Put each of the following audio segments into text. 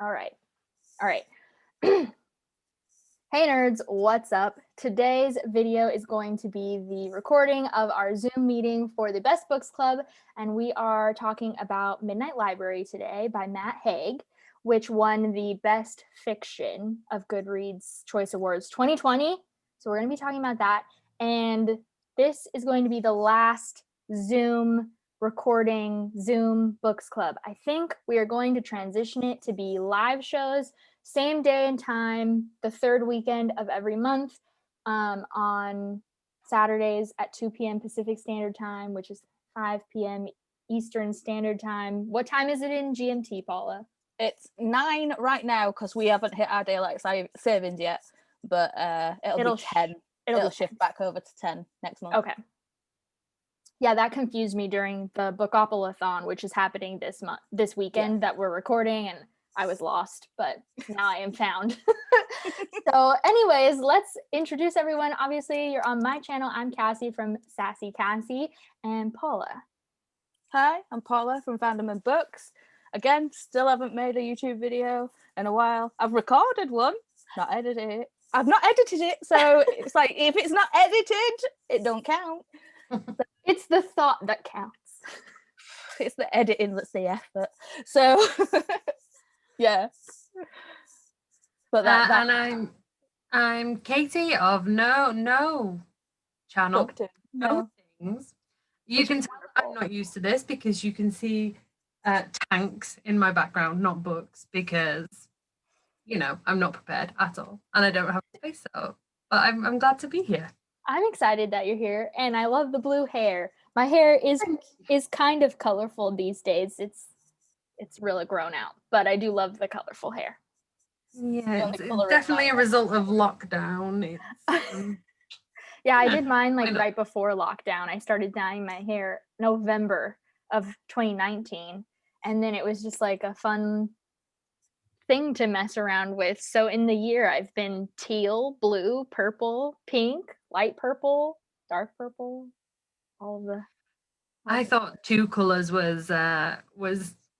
All right. All right. Hey nerds, what's up? Today's video is going to be the recording of our Zoom meeting for the Best Books Club, and we are talking about Midnight Library today by Matt Haig, which won the Best Fiction of Goodreads Choice Awards 2020. So we're going to be talking about that, and this is going to be the last Zoom recording, Zoom Books Club. I think we are going to transition it to be live shows, same day and time, the third weekend of every month, on Saturdays at 2 p.m. Pacific Standard Time, which is 5 p.m. Eastern Standard Time. What time is it in GMT, Paula? It's 9 right now because we haven't hit our daylight savings yet, but it'll be 10. It'll shift back over to 10 next month. Okay. Yeah, that confused me during the Bookopoly-thon, which is happening this weekend that we're recording, and I was lost, but now I am found. So anyways, let's introduce everyone. Obviously, you're on my channel. I'm Cassie from MissKlassieKassie, and Paula. Hi, I'm Paula from Fandom and Books. Again, still haven't made a YouTube video in a while. I've recorded one, not edited it. I've not edited it, so it's like, if it's not edited, it don't count. It's the thought that counts. It's the editing that's the effort. So, yeah. But and I'm Caiti of No channel. No things. You can tell I'm not used to this because you can see tanks in my background, not books, because I'm not prepared at all, and I don't have space. So, but I'm glad to be here. I'm excited that you're here, and I love the blue hair. My hair is kind of colorful these days. It's really grown out, but I do love the colorful hair. Yeah, it's definitely a result of lockdown. Yeah, I did mine right before lockdown. I started dyeing my hair November of 2019, and then it was just like a fun thing to mess around with. So in the year, I've been teal, blue, purple, pink, light purple, dark purple, all of the. I thought 2 colors was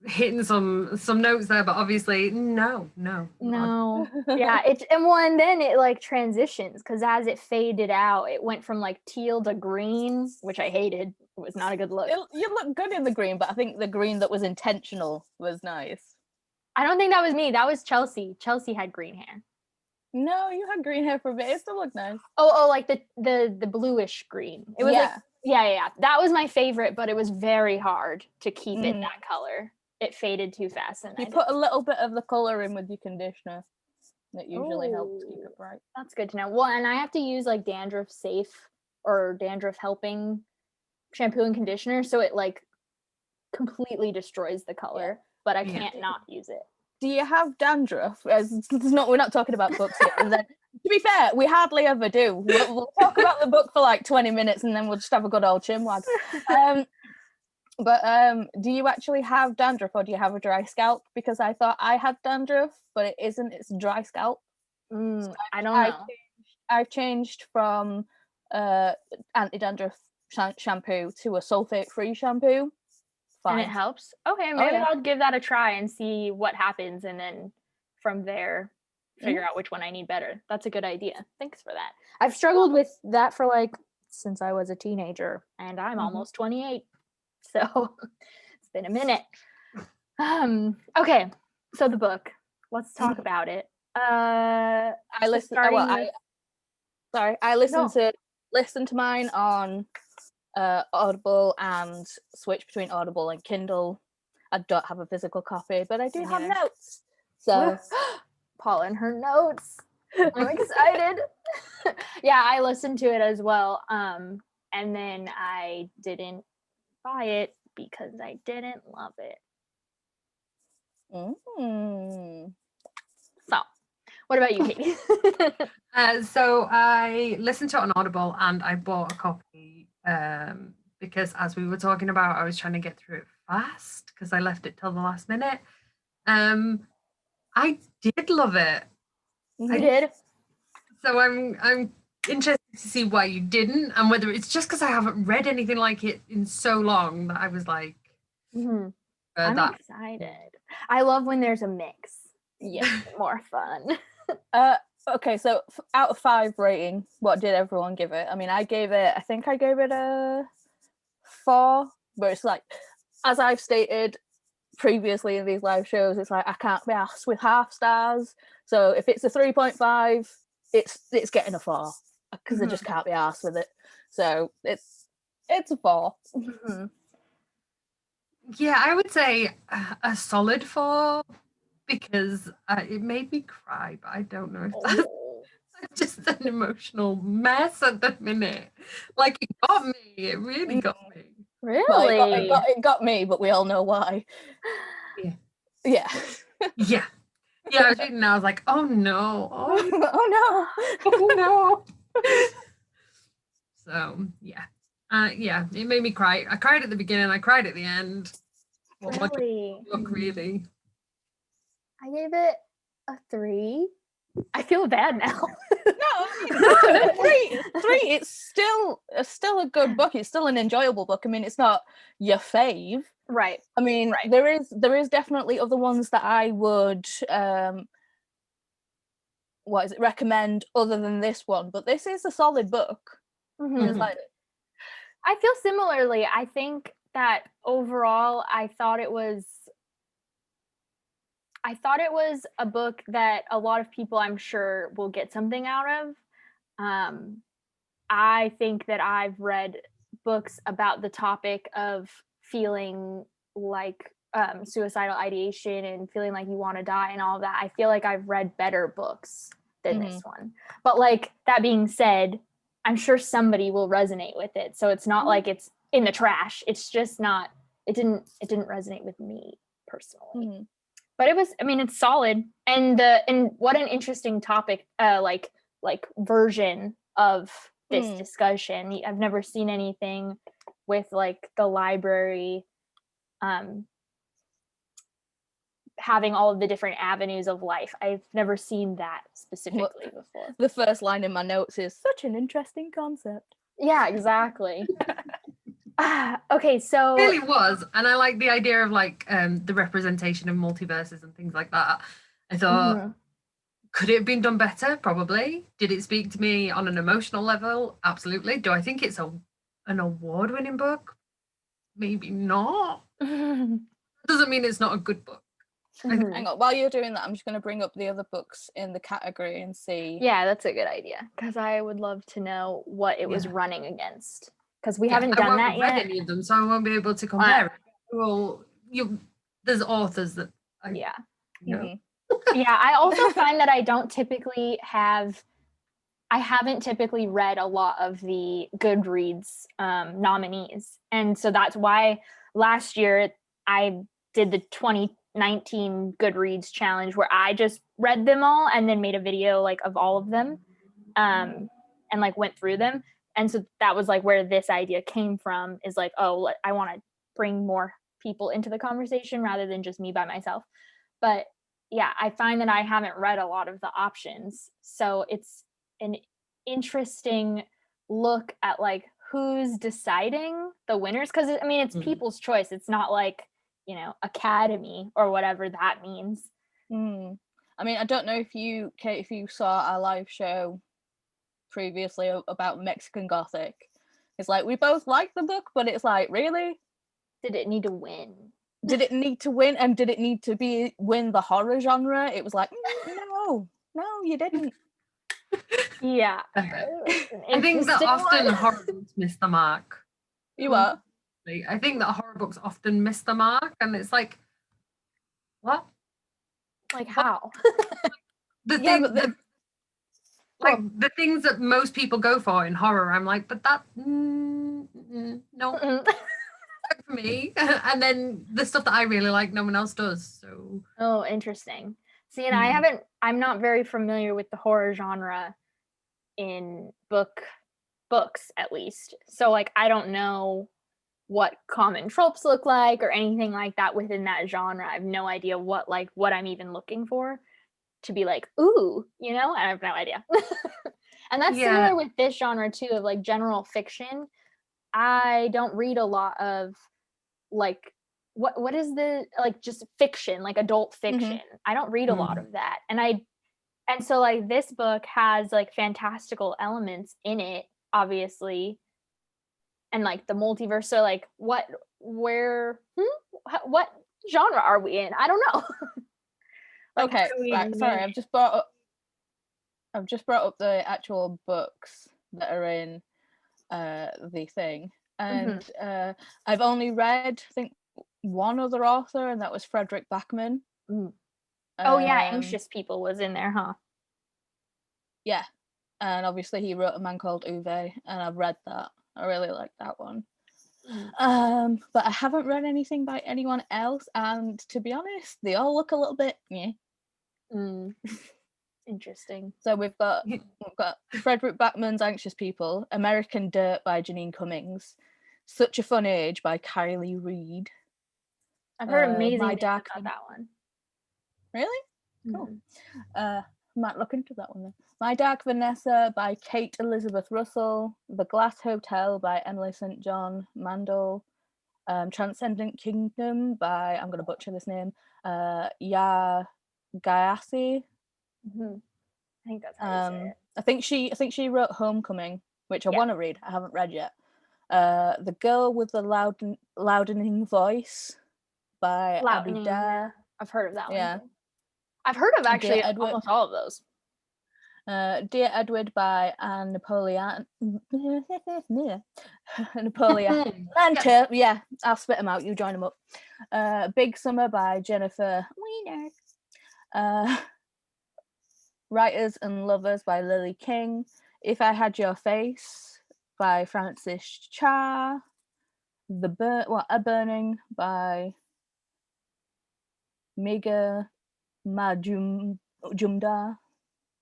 hitting some notes there, but obviously no. Yeah, and then it like transitions, because as it faded out, it went from like teal to green, which I hated. It was not a good look. You look good in the green, but I think the green that was intentional was nice. I don't think that was me. That was Chelsea. Chelsea had green hair. No, you had green hair for a bit. It still looked nice. Oh, like the bluish green. It was yeah. That was my favorite, but it was very hard to keep it that color. It faded too fast. And you put a little bit of the color in with your conditioner. That usually helps keep it bright. That's good to know. Well, and I have to use like dandruff safe or dandruff helping shampoo and conditioner, so it like completely destroys the color. But I can't not use it. Do you have dandruff? We're not talking about books yet. And then, to be fair, we hardly ever do. We'll talk about the book for like 20 minutes and then we'll just have a good old chinwag. But do you actually have dandruff, or do you have a dry scalp? Because I thought I had dandruff, but it isn't. It's dry scalp. So I don't know. I've changed from anti-dandruff shampoo to a sulfate-free shampoo. Fine. And it helps? Okay, maybe I'll give that a try and see what happens, and then from there figure out which one I need better. That's a good idea. Thanks for that. I've struggled with that for since I was a teenager, and I'm almost 28. So it's been a minute. Okay, so the book. Let's talk about it. I listened to mine on Audible and switch between Audible and Kindle. I don't have a physical copy, but I do have notes. So Paula and her notes. I'm excited. Yeah, I listened to it as well. And then I didn't buy it because I didn't love it. So, what about you, Caiti? So I listened to it on Audible and I bought a copy because, as we were talking about, I was trying to get through it fast because I left it till the last minute. I did love it. I did. So I'm interested to see why you didn't, and whether it's just because I haven't read anything like it in so long that I was like, I'm excited. I love when there's a mix. Yeah, more fun. Okay, so out of 5 rating, what did everyone give it? I mean, I think I gave it a 4, but it's like, as I've stated previously in these live shows, it's like I can't be asked with half stars. So if it's a 3.5, it's getting a 4 because I just can't be asked with it. So it's a 4. Mm-hmm. Yeah, I would say a solid 4 because it made me cry, but I don't know if that's just an emotional mess at the minute. Like, it got me. It really got me. Really? Well, it got me, but we all know why. Yeah. Yeah. Yeah. Yeah, I was reading and I was like, oh no. Oh, Oh no. So, yeah. Yeah, it made me cry. I cried at the beginning, I cried at the end. Really? Look, really. I gave it a 3. I feel bad now. No, 3. It's still a good book. It's still an enjoyable book. I mean, it's not your fave. Right. I mean, there is definitely other ones that I would recommend other than this one, but this is a solid book. Mm-hmm. It's like, I feel similarly. I think that overall I thought it was a book that a lot of people, I'm sure, will get something out of. I think that I've read books about the topic of feeling like suicidal ideation and feeling like you want to die and all that. I feel like I've read better books than this one. But like, that being said, I'm sure somebody will resonate with it. So it's not like it's in the trash. It's just not, it didn't resonate with me personally. But it was, I mean, it's solid. And what an interesting topic, like version of this discussion. I've never seen anything with like the library having all of the different avenues of life. I've never seen that specifically before. The first line in my notes is such an interesting concept. Yeah, exactly. Okay, so It really was, and I like the idea of like the representation of multiverses and things like that. I thought, could it have been done better? Probably. Did it speak to me on an emotional level? Absolutely. Do I think it's an award-winning book? Maybe not. Doesn't mean it's not a good book. Hang on, while you're doing that, I'm just going to bring up the other books in the category and see. Yeah, that's a good idea, because I would love to know what it was running against, because we haven't done that yet. I haven't read any of them, so I won't be able to compare it. Well, there's authors that yeah. know. Yeah, I also find that I haven't typically read a lot of the Goodreads nominees. And so that's why last year I did the 2019 Goodreads challenge, where I just read them all and then made a video like of all of them and like went through them. And so that was like where this idea came from, is like, oh, I want to bring more people into the conversation rather than just me by myself. But yeah, I find that I haven't read a lot of the options. So it's an interesting look at like who's deciding the winners. Because I mean, it's people's choice. It's not like, you know, Academy or whatever that means. I mean, I don't know if you, Kate, if you saw our live show previously about Mexican Gothic. It's like, we both like the book, but it's like, really? Did it need to win? Did it need to win? And did it need to win the horror genre? It was like, no, you didn't. Yeah. I think that often horror books miss the mark. You are? I think that horror books often miss the mark, and it's like, what? Like how? The things that most people go for in horror, I'm like, but that no. For me. And then the stuff that I really like, no one else does. So interesting. See, and I'm not very familiar with the horror genre in books, at least. So like, I don't know what common tropes look like or anything like that within that genre. I have no idea what I'm even looking for to be like, ooh, you know. I have no idea. And that's similar with this genre too, of like general fiction. I don't read a lot of like what is the, like, just fiction, like adult fiction. I don't read a lot of that. And so like this book has like fantastical elements in it, obviously, and like the multiverse. So like what genre are we in? I don't know. Like, okay, right, sorry, I've just brought up the actual books that are in the thing, and I've only read, I think, one other author, and that was Frederick Backman. Oh yeah, Anxious People was in there, huh? Yeah, and obviously he wrote A Man Called Uwe, and I've read that. I really like that one. But I haven't read anything by anyone else, and to be honest, they all look a little bit Interesting. So we've got Frederick Backman's Anxious People, American Dirt by Janine Cummings, Such a Fun Age by Kylie Reid. I've heard amazing things about that one. Really? Cool. Might look into that one then. My Dark Vanessa by Kate Elizabeth Russell, The Glass Hotel by Emily St. John Mandel, Transcendent Kingdom by, I'm going to butcher this name, Ya Gayassi. I think that's how you say it. I think she wrote Homecoming, which I want to read. I haven't read yet. The Girl with the Loudening Voice by Abby Dare. I've heard of that one. Yeah. I've heard of actually almost all of those. Dear Edward by Anne Napoleon. Yeah, I'll spit them out. You join them up. Big Summer by Jennifer Weiner. Writers and Lovers by Lily King. If I Had Your Face by Francis Cha. A Burning by Mega Majumdar.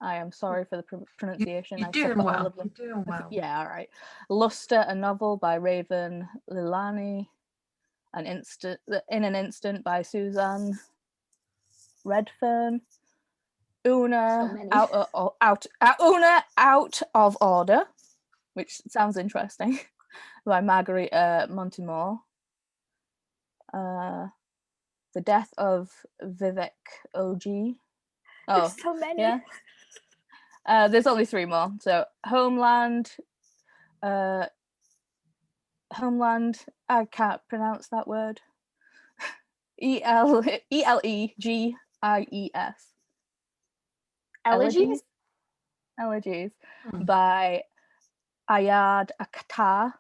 I am sorry for the pronunciation. You're doing well. You're doing well. Yeah, all right. Luster, a Novel by Raven Lilani. In an Instant by Suzanne Redfern. Una Out of Order, which sounds interesting, by Marguerite Montemore. The Death of Vivek OG. Oh, there's so many. Yeah. There's only 3 more. So Homeland. I can't pronounce that word. Elegies. Elegies by Ayad Akhtar.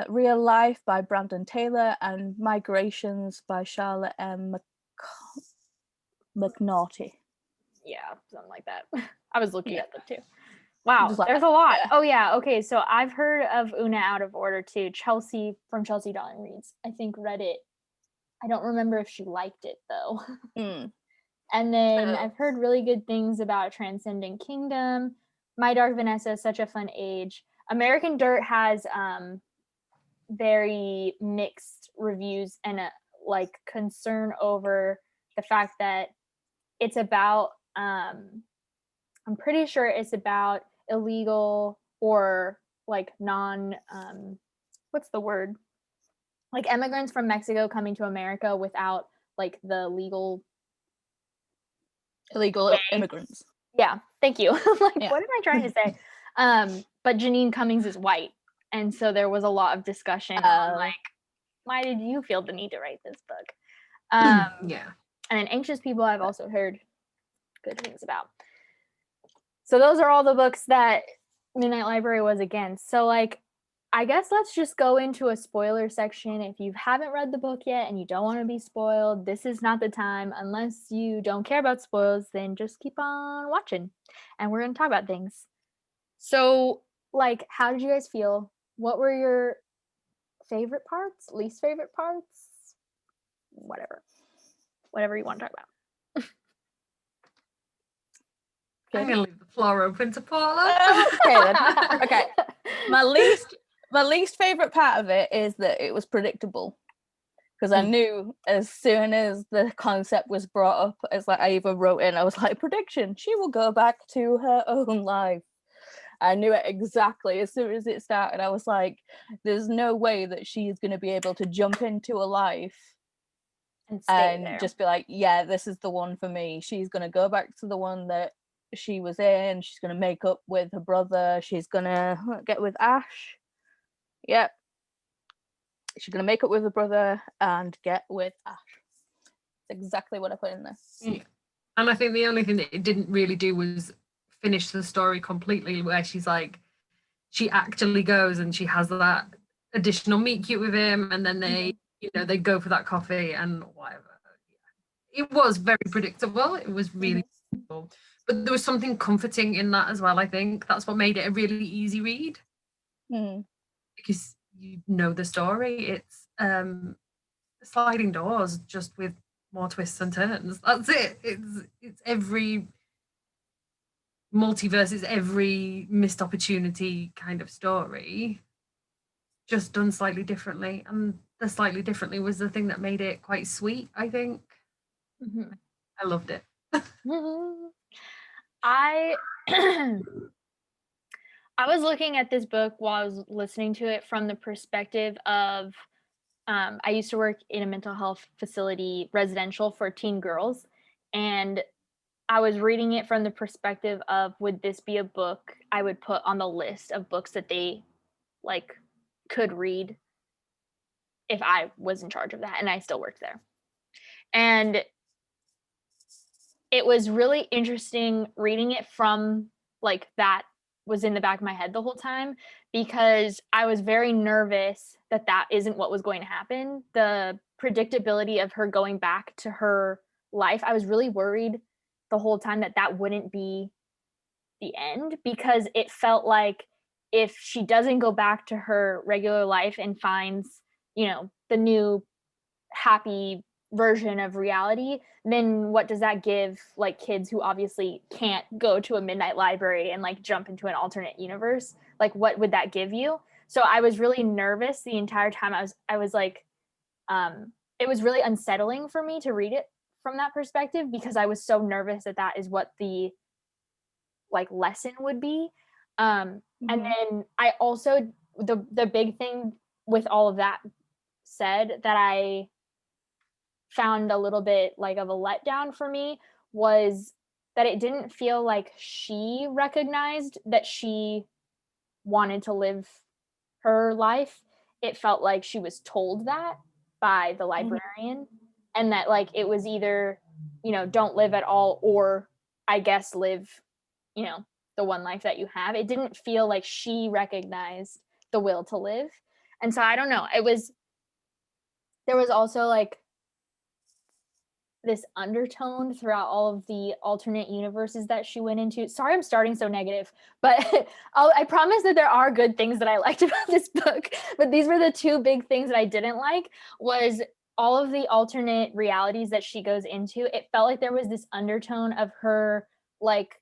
Real Life by Brandon Taylor, and Migrations by Charlotte M. McNaughty. Yeah, something like that. I was looking at them too. Wow, there's a lot. Yeah. Oh yeah, okay. So I've heard of Una Out of Order too. Chelsea from Chelsea Darling Reads, I think, read it. I don't remember if she liked it though. And then I've heard really good things about Transcendent Kingdom, My Dark Vanessa, Such a Fun Age. American Dirt has very mixed reviews and like concern over the fact that it's about I'm pretty sure it's about illegal or like non what's the word, like immigrants from Mexico coming to America without like the illegal immigrants. Yeah, thank you. Like, what am I trying to say? But Janine Cummings is white, and so there was a lot of discussion on like, why did you feel the need to write this book? Yeah. And then Anxious People I've also heard good things about. So those are all the books that Midnight Library was against. So like, I guess let's just go into a spoiler section. If you haven't read the book yet and you don't want to be spoiled, this is not the time. Unless you don't care about spoils, then just keep on watching. And we're going to talk about things. So, like, how did you guys feel? What were your favorite parts, least favorite parts? Whatever you want to talk about. I'm going to leave the floor open to Paula. Okay, then. Okay. My least favorite part of it is that it was predictable, because I knew as soon as the concept was brought up, it's like I even wrote in, I was like, prediction, she will go back to her own life. I knew it exactly as soon as it started. I was like, there's no way that she's going to be able to jump into a life and stay there. just be like, yeah, this is the one for me. She's going to go back to the one that she was in. She's going to make up with her brother. She's going to get with Ash. Yep. She's going to make up with her brother and get with Ash. That's exactly what I put in there. Yeah. And I think the only thing that it didn't really do was finish the story completely, where she's like, she actually goes and she has that additional meet cute with him, and then they, they go for that coffee and whatever. It was very predictable. It was really predictable. But there was something comforting in that as well, I think. That's what made it a really easy read. Because you know the story. It's sliding doors, just with more twists and turns. That's it. It's every multiverse, it's every missed opportunity kind of story, just done slightly differently. And the slightly differently was the thing that made it quite sweet, I think. I loved it. I was looking at this book while I was listening to it from the perspective of I used to work in a mental health facility, residential for teen girls, and I was reading it from the perspective of, would this be a book I would put on the list of books that they like could read if I was in charge of that and I still worked there. And it was really interesting reading it from like that was in the back of my head the whole time, because I was very nervous that that isn't what was going to happen. The predictability of her going back to her life, I was really worried the whole time that that wouldn't be the end, because it felt like if she doesn't go back to her regular life and finds, the new happy version of reality, then what does that give like kids who obviously can't go to a midnight library and like jump into an alternate universe? Like, what would that give you? So I was really nervous the entire time. I was like, it was really unsettling for me to read it from that perspective, because I was so nervous that that is what the like lesson would be. And then I also, the big thing with all of that said that I found a little bit like of a letdown for me was that it didn't feel like she recognized that she wanted to live her life. It felt like she was told that by the librarian, and that like it was either, don't live at all, or I guess live, the one life that you have. It didn't feel like she recognized the will to live. And so I don't know, there was also like this undertone throughout all of the alternate universes that she went into. Sorry, I'm starting so negative, but I promise that there are good things that I liked about this book. But these were the two big things that I didn't like, was all of the alternate realities that she goes into. It felt like there was this undertone of her like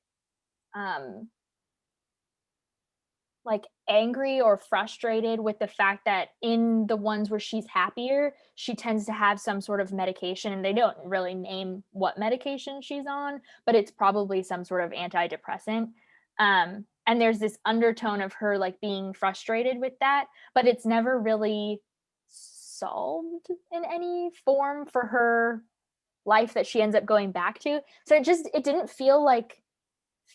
angry or frustrated with the fact that in the ones where she's happier, she tends to have some sort of medication, and they don't really name what medication she's on, but it's probably some sort of antidepressant. And there's this undertone of her like being frustrated with that, but it's never really solved in any form for her life that she ends up going back to. So it didn't feel like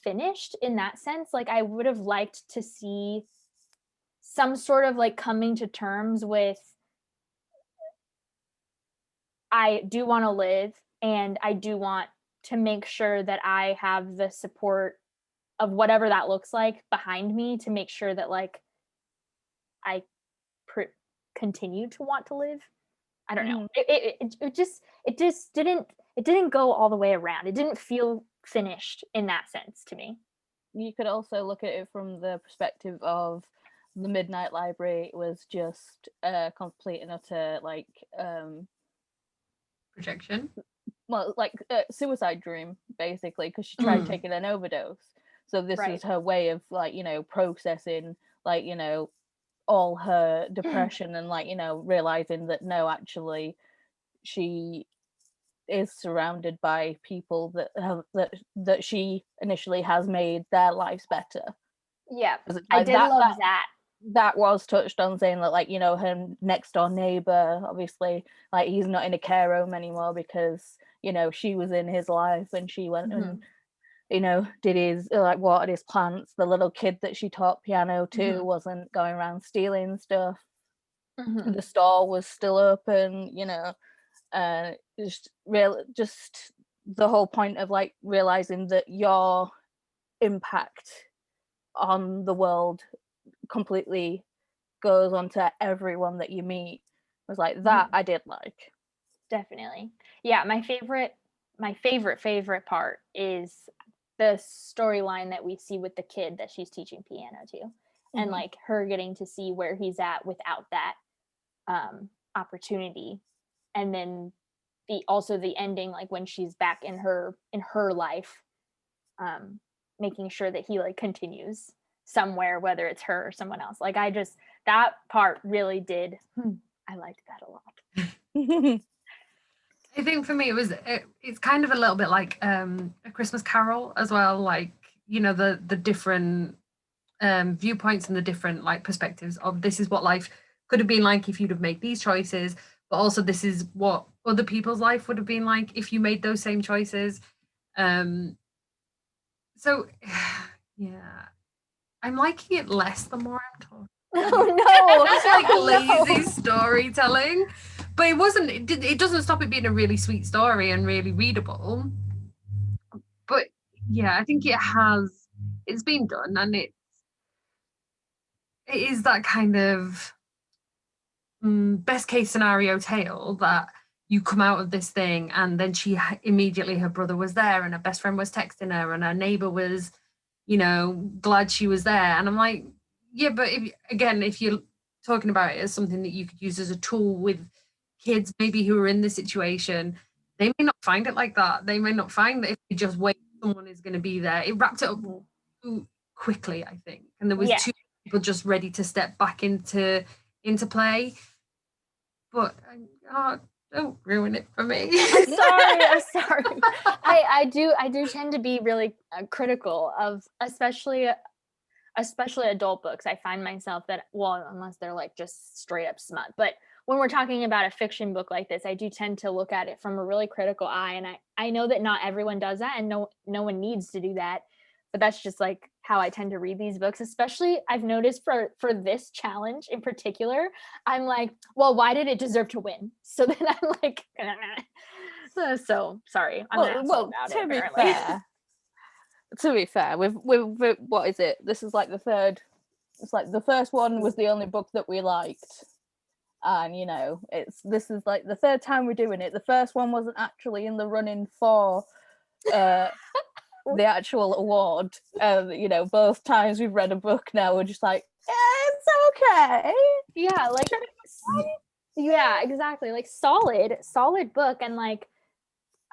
finished in that sense. Like I would have liked to see some sort of like coming to terms with, I do want to live, and I do want to make sure that I have the support of whatever that looks like behind me to make sure that like I continue to want to live. I don't know. It just didn't go all the way around. It didn't feel finished in that sense to me. You could also look at it from the perspective of the Midnight Library was just a complete and utter like projection. Well, like suicide dream basically, because she tried taking an overdose. So this was her way of like, processing like, all her depression and like, realizing that no, actually she is surrounded by people that she initially has made their lives better. Yeah, Like, I did love that. That was touched on, saying that, like, you know, her next door neighbor, obviously, like, he's not in a care home anymore because, you know, she was in his life and she went and, you know, did his, like, watered his plants. The little kid that she taught piano to wasn't going around stealing stuff. The store was still open, you know. Just the whole point of, like, realizing that your impact on the world completely goes on to everyone that you meet. Was like that I did like. Definitely. Yeah, my favorite part is the storyline that we see with the kid that she's teaching piano to, and like her getting to see where he's at without that opportunity, and then the ending, like when she's back in her life, making sure that he like continues somewhere, whether it's her or someone else. Like that part really did. I liked that a lot. I think for me it's kind of a little bit like A Christmas Carol as well, like, you know, the different viewpoints and the different like perspectives of this is what life could have been like if you'd have made these choices, but also this is what other people's life would have been like if you made those same choices. So yeah, I'm liking it less the more I'm talking. Oh no, it's like lazy storytelling, but it doesn't stop it being a really sweet story and really readable. But yeah, I think it's been done, and it is that kind of best case scenario tale that you come out of this thing and then immediately her brother was there and her best friend was texting her and her neighbor was, you know, glad she was there. And I'm like, yeah, but if you're talking about it as something that you could use as a tool with kids maybe who are in this situation, they may not find it like that. They may not find that if you just wait, someone is going to be there. It wrapped it up too quickly, I think, and there was too many people just ready to step back into play. But don't ruin it for me. I'm sorry. I do tend to be really critical of especially adult books. I find myself that, well, unless they're like just straight up smut, but when we're talking about a fiction book like this, I do tend to look at it from a really critical eye, and I know that not everyone does that, and no one needs to do that, but that's just like how I tend to read these books. Especially, I've noticed for this challenge in particular, I'm like, well, why did it deserve to win? So then I'm like, so sorry. To be fair, with what is it? This is like the third. It's like the first one was the only book that we liked, and you know, this is like the third time we're doing it. The first one wasn't actually in the running for the actual award. You know, both times we've read a book now, we're just like, it's okay. Yeah, like yeah, exactly. Like solid book, and like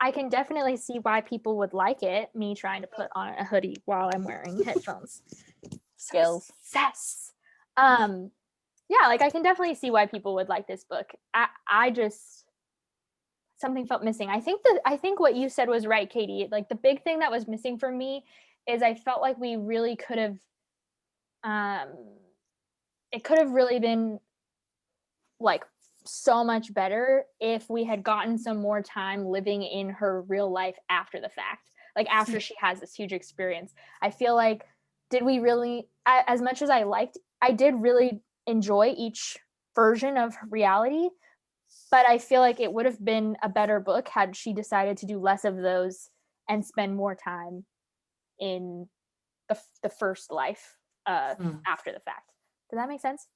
I can definitely see why people would like it. Me trying to put on a hoodie while I'm wearing headphones. Skills. Success. Yeah, like I can definitely see why people would like this book. I just, something felt missing. I think what you said was right, Caiti. Like the big thing that was missing for me is I felt like we really could have it could have really been like so much better if we had gotten some more time living in her real life after the fact, like after she has this huge experience. I feel like, did we really, as much as I did really enjoy each version of reality, but I feel like it would have been a better book had she decided to do less of those and spend more time in the first life after the fact. Does that make sense?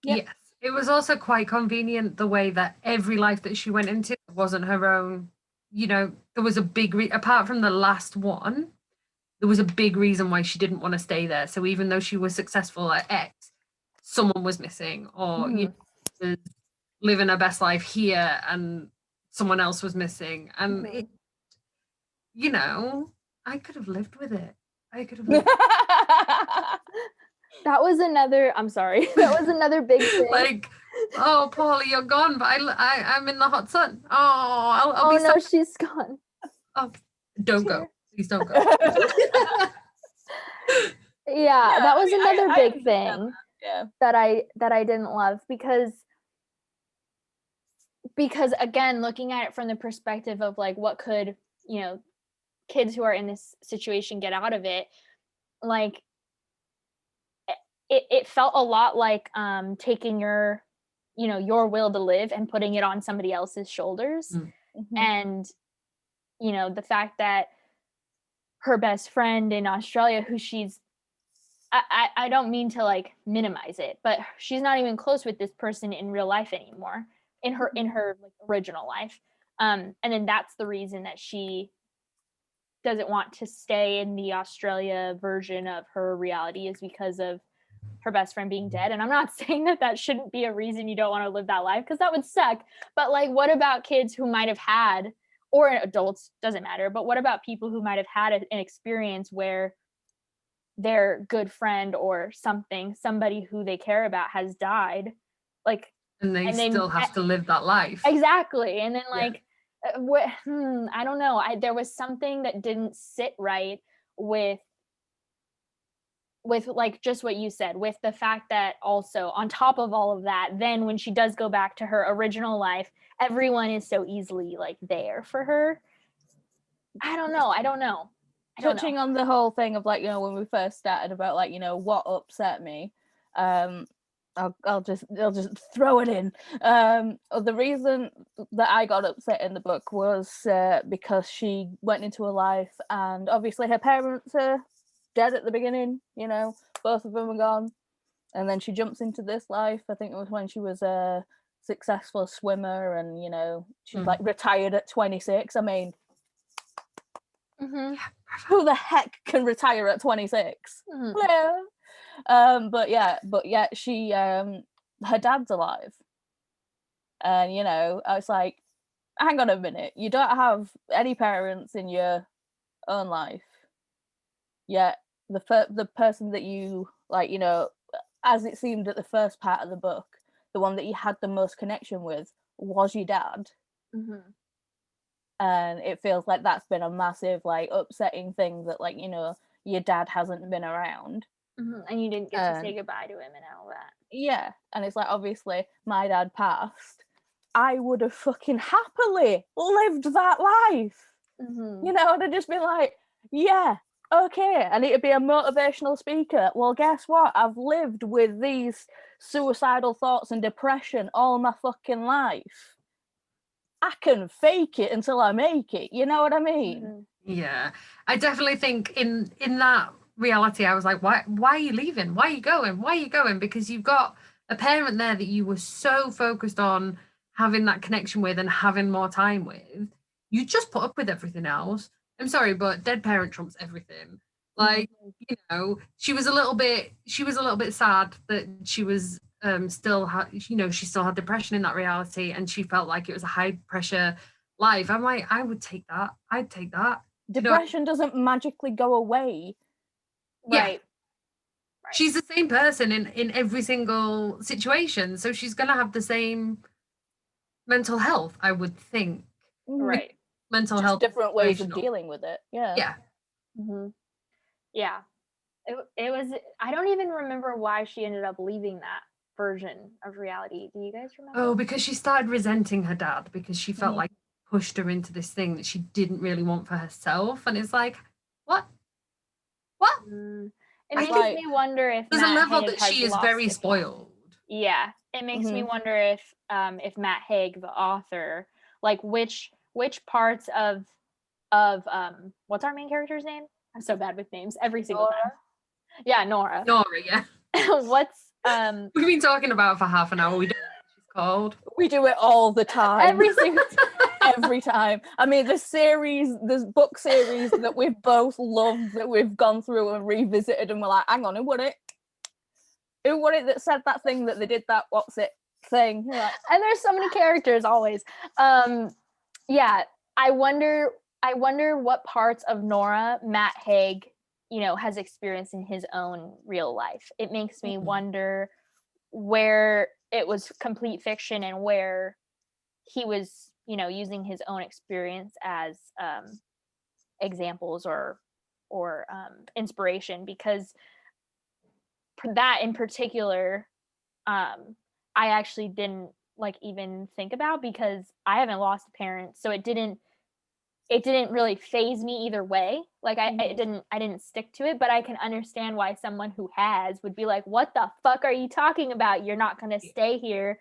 Yep. Yes. It was also quite convenient the way that every life that she went into wasn't her own. You know, there was a big, apart from the last one, there was a big reason why she didn't want to stay there. So even though she was successful at X, someone was missing, or you know, was living her best life here and someone else was missing. And it, you know, I could have lived with it. I could have lived That was another, I'm sorry, that was another big thing. Like, oh, Paula, you're gone, but I'm in the hot sun. Oh, I'll be no, she's gone. Oh, don't go. Please don't go. Yeah, that was another big understand thing that. that I didn't love because again, looking at it from the perspective of like what could, you know, kids who are in this situation get out of it, like it felt a lot like taking your, you know, your will to live and putting it on somebody else's shoulders. Mm-hmm. And you know, the fact that her best friend in Australia, who she's I don't mean to like minimize it, but she's not even close with this person in real life anymore, in her like original life. And then that's the reason that she doesn't want to stay in the Australia version of her reality, is because of her best friend being dead. And I'm not saying that that shouldn't be a reason you don't want to live that life, because that would suck. But like, what about kids who might have had, or adults, doesn't matter, but what about people who might have had an experience where their good friend or somebody who they care about has died, like, and they still have to live that life. Exactly. And then like I don't know, there was something that didn't sit right with like just what you said, with the fact that also on top of all of that, then when she does go back to her original life, everyone is so easily like there for her. I don't know. Touching on the whole thing of like, you know, when we first started about like, you know, what upset me, I'll just throw it in. The reason that I got upset in the book was because she went into a life, and obviously her parents are dead at the beginning, you know, both of them are gone, and then she jumps into this life. I think it was when she was a successful swimmer, and you know, she's like retired at 26. I mean, who the heck can retire at 26? Hello. But yeah, she her dad's alive, and you know, I was like, hang on a minute, you don't have any parents in your own life, yet the person that you like, you know, as it seemed at the first part of the book, the one that you had the most connection with was your dad. And it feels like that's been a massive like upsetting thing, that like, you know, your dad hasn't been around. And you didn't get to say goodbye to him and all that. Yeah, and it's like, obviously my dad passed, I would have fucking happily lived that life. You know, and I'd just been like, yeah, okay. And it'd be a motivational speaker. Well, guess what? I've lived with these suicidal thoughts and depression all my fucking life. I can fake it until I make it. You know what I mean? Yeah, I definitely think in that reality, I was like, why are you leaving? Why are you going? Why are you going? Because you've got a parent there that you were so focused on having that connection with and having more time with. You just put up with everything else. I'm sorry, but dead parent trumps everything. Like, you know, she was a little bit sad that she was still she still had depression in that reality, and she felt like it was a high pressure life. I'm like, I would take that. I'd take that. Depression doesn't magically go away. Right. She's the same person in every single situation, so she's gonna have the same mental health, I would think. Right. Mental just health, different ways of dealing with it. Yeah. Yeah. It was, I don't even remember why she ended up leaving that version of reality. Do you guys remember? Oh, because she started resenting her dad, because she felt like he pushed her into this thing that she didn't really want for herself. And it's like, what? It makes me wonder if there's Matt a level Haig that she is very spoiled. Yeah, it makes me wonder if Matt Haig, the author, like which parts of what's our main character's name? I'm so bad with names every single time. Yeah, Nora. Yeah. What's we've been talking about it for half an hour. We don't know what she's called. We do it all the time. Every single time. Every time. I mean, this book series that we've both loved, that we've gone through and revisited, and we're like, hang on, who was it that said that thing, that they did that what's it thing? Like, and there's so many characters always. Yeah, I wonder what parts of Nora Matt Haig, you know, has experienced in his own real life. It makes me wonder where it was complete fiction and where he was, you know, using his own experience as examples or inspiration, because that in particular, I actually didn't like even think about, because I haven't lost a parent, so it didn't really phase me either way. Like I didn't stick to it, but I can understand why someone who has would be like, what the fuck are you talking about? You're not going to stay here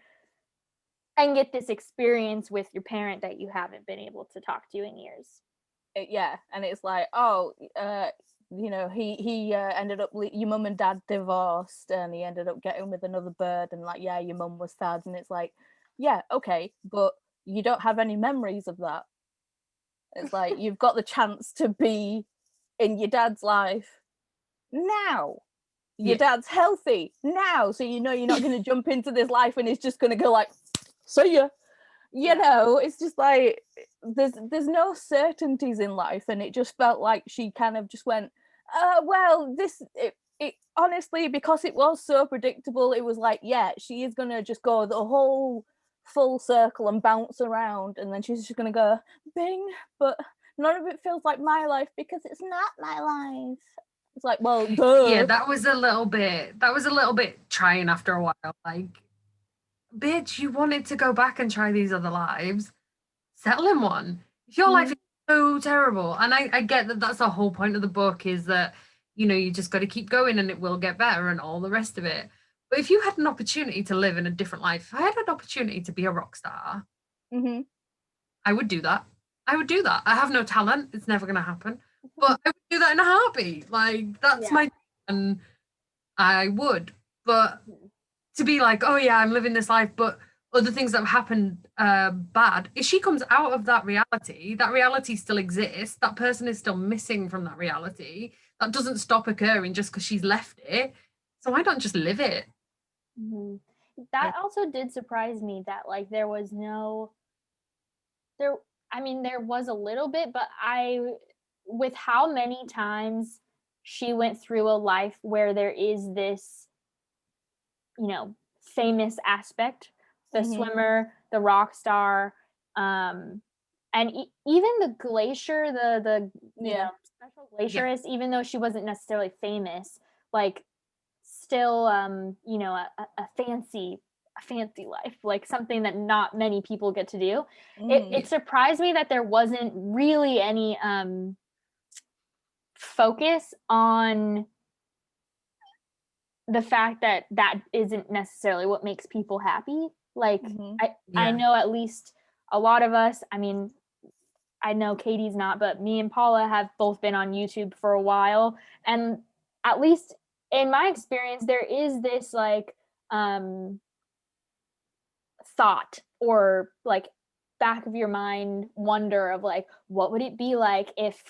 and get this experience with your parent that you haven't been able to talk to in years. Yeah, and it's like, you know, he ended up, your mum and dad divorced, and he ended up getting with another bird, and like, yeah, your mum was sad, and it's like, yeah, okay, but you don't have any memories of that. It's like, you've got the chance to be in your dad's life now. Your dad's healthy now, so you know you're not going to jump into this life and it's just going to go like, see ya. You know, it's just like, there's no certainties in life, and it just felt like she kind of just went, well, it honestly, because it was so predictable, it was like, yeah, she is going to just go the whole full circle and bounce around, and then she's just going to go bing, but none of it feels like my life because it's not my life. It's like, well, duh. Yeah, that was a little bit trying after a while. Like, bitch, you wanted to go back and try these other lives, settle in one. If your life is so terrible, and I get that that's the whole point of the book, is that, you know, you just got to keep going and it will get better and all the rest of it. But if you had an opportunity to live in a different life, if I had an opportunity to be a rock star, I would do that. I have no talent. It's never going to happen. But I would do that in a heartbeat. Like, that's my, and I would. But to be like, oh yeah, I'm living this life, but other things that have happened bad, if she comes out of that reality still exists. That person is still missing from that reality. That doesn't stop occurring just because she's left it. So why not just live it? That also did surprise me, that like there was there was a little bit, but with how many times she went through a life where there is this, you know, famous aspect, the swimmer, the rock star, and even the glacier, the you know, special glacierist, even though she wasn't necessarily famous, like still you know, a fancy life, like something that not many people get to do. It surprised me that there wasn't really any focus on the fact that that isn't necessarily what makes people happy. Like I know at least a lot of us, I mean, I know Caiti's not, but me and Paula have both been on YouTube for a while, and at least in my experience, there is this like thought, or like back of your mind wonder of like, what would it be like if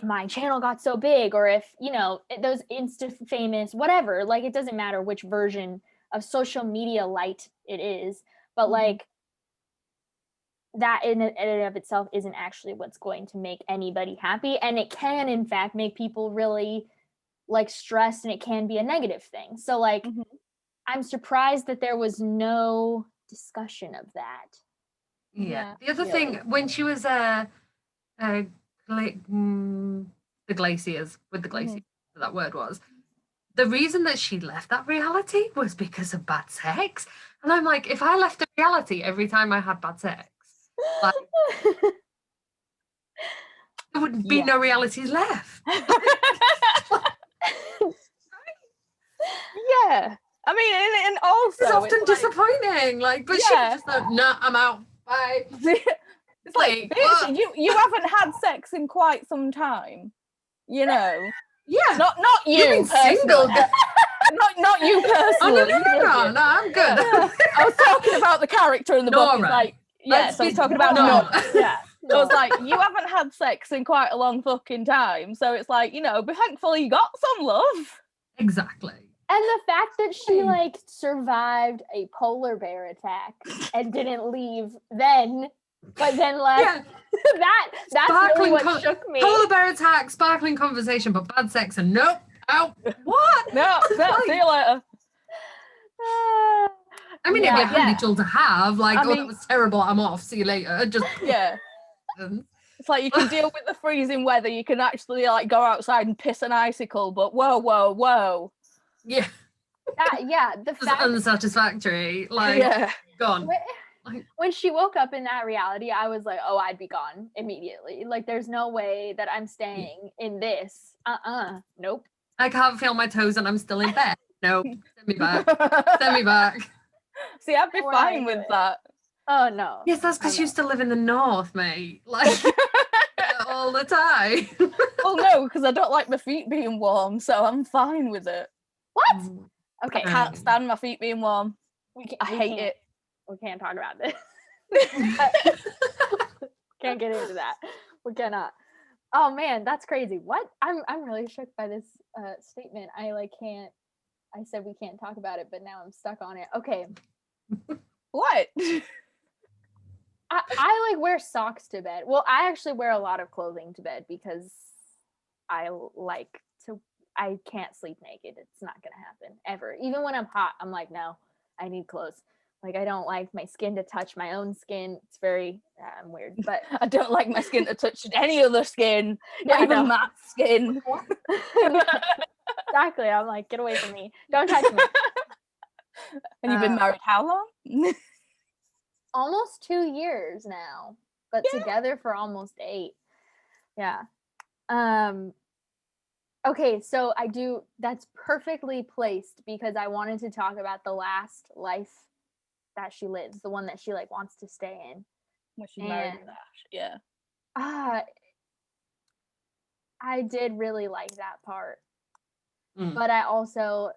my channel got so big, or if, you know, those Insta famous, whatever, like it doesn't matter which version of social media light it is, but like that in and of itself isn't actually what's going to make anybody happy, and it can in fact make people really like stressed, and it can be a negative thing. So like I'm surprised that there was no discussion of that. The other thing, when she was the glaciers, with the glaciers, that word was, the reason that she left that reality was because of bad sex. And I'm like, if I left a reality every time I had bad sex, like, there would be no realities left. Yeah, I mean, and also it's often disappointing. Like, but she just like, nah, I'm out. Bye. It's like, bitch, you haven't had sex in quite some time, you know. Yeah, not you single. not you personally. Oh, no, I'm good. I was talking about the character in the book. It's like, so I was talking about Nora. Yeah. So it's like, you haven't had sex in quite a long fucking time, so it's like, you know, but thankfully you got some love. Exactly. And the fact that she like survived a polar bear attack and didn't leave then, but then left. That's really what shook me. Polar bear attack, sparkling conversation, but bad sex, and nope. Out. What? No, see you later. I mean, it'd be a handy tool to have. Like, that was terrible. I'm off. See you later. Just It's like, you can deal with the freezing weather. You can actually like go outside and piss an icicle. But whoa. Yeah. The It's fact unsatisfactory. Like, gone. When she woke up in that reality, I was like, oh, I'd be gone immediately. Like, there's no way that I'm staying in this. Nope. I can't feel my toes and I'm still in bed. Nope. Send me back. Send me back. See, I'd be fine with that. Oh, no. Yes, that's because you used to live in the north, mate. Like, all the time. Well, no, because I don't like my feet being warm, so I'm fine with it. What? Okay. I can't stand my feet being warm. I hate it. We can't talk about this. Can't get into that. We cannot. Oh man, that's crazy. What? I'm really shook by this statement. I said we can't talk about it, but now I'm stuck on it. Okay. What? I like wear socks to bed. Well, I actually wear a lot of clothing to bed because I can't sleep naked. It's not gonna happen ever. Even when I'm hot, I'm like, no, I need clothes. Like, I don't like my skin to touch my own skin. It's very weird, but I don't like my skin to touch any other skin, not even Matt's skin. Exactly. I'm like, get away from me. Don't touch me. And you've been married how long? Almost 2 years now, but together for almost 8. Yeah. Okay, so that's perfectly placed because I wanted to talk about the last life that she lives, the one that she like wants to stay in. When she's married with Ash, yeah. I did really like that part. But I also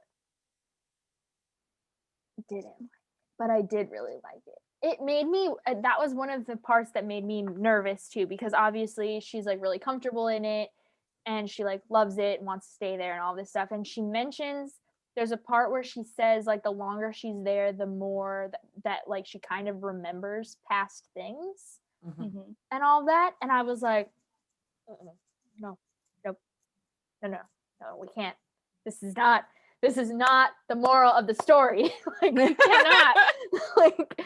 didn't, but I did really like it. It made me, that was one of the parts that made me nervous too, because obviously she's like really comfortable in it and she like loves it and wants to stay there and all this stuff. And she mentions, there's a part where she says like the longer she's there, the more that like she kind of remembers past things and all that. And I was like, no, we can't. This is not the moral of the story. Like, we cannot. Like,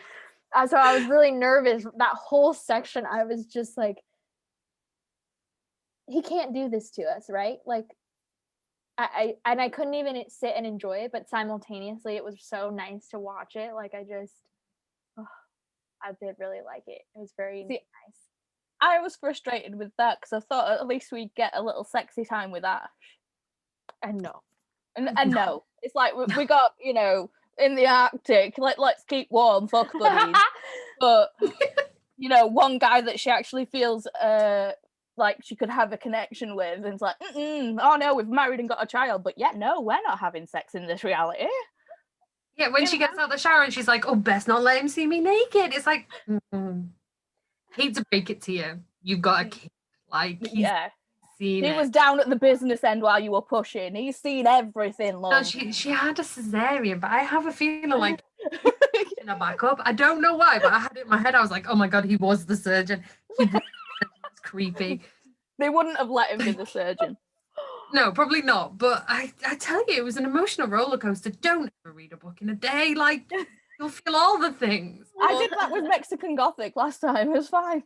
so I was really nervous. That whole section, I was just like, he can't do this to us, right? Like, I couldn't even sit and enjoy it, but simultaneously, it was so nice to watch it. Like, I did really like it. It was very nice. I was frustrated with that because I thought at least we'd get a little sexy time with Ash. And no. And no. It's like we got, in the Arctic, let's keep warm, fuck buddies. But, one guy that she actually feels like she could have a connection with, and it's like, oh no, we've married and got a child, but yet no, we're not having sex in this reality. Yeah, when she gets out of the shower and she's like, oh, best not let him see me naked. It's like, hate to break it to you, you've got a kid. Like, he's seen he was down at the business end while you were pushing. He's seen everything, love. No, she had a cesarean, but I have a feeling like in her back up. I don't know why, but I had it in my head. I was like, oh my God, he was the surgeon. That's creepy. They wouldn't have let him be the surgeon. No, probably not. But I tell you, it was an emotional roller coaster. Don't ever read a book in a day. Like, you'll feel all the things. I did that with Mexican Gothic last time. It was fine.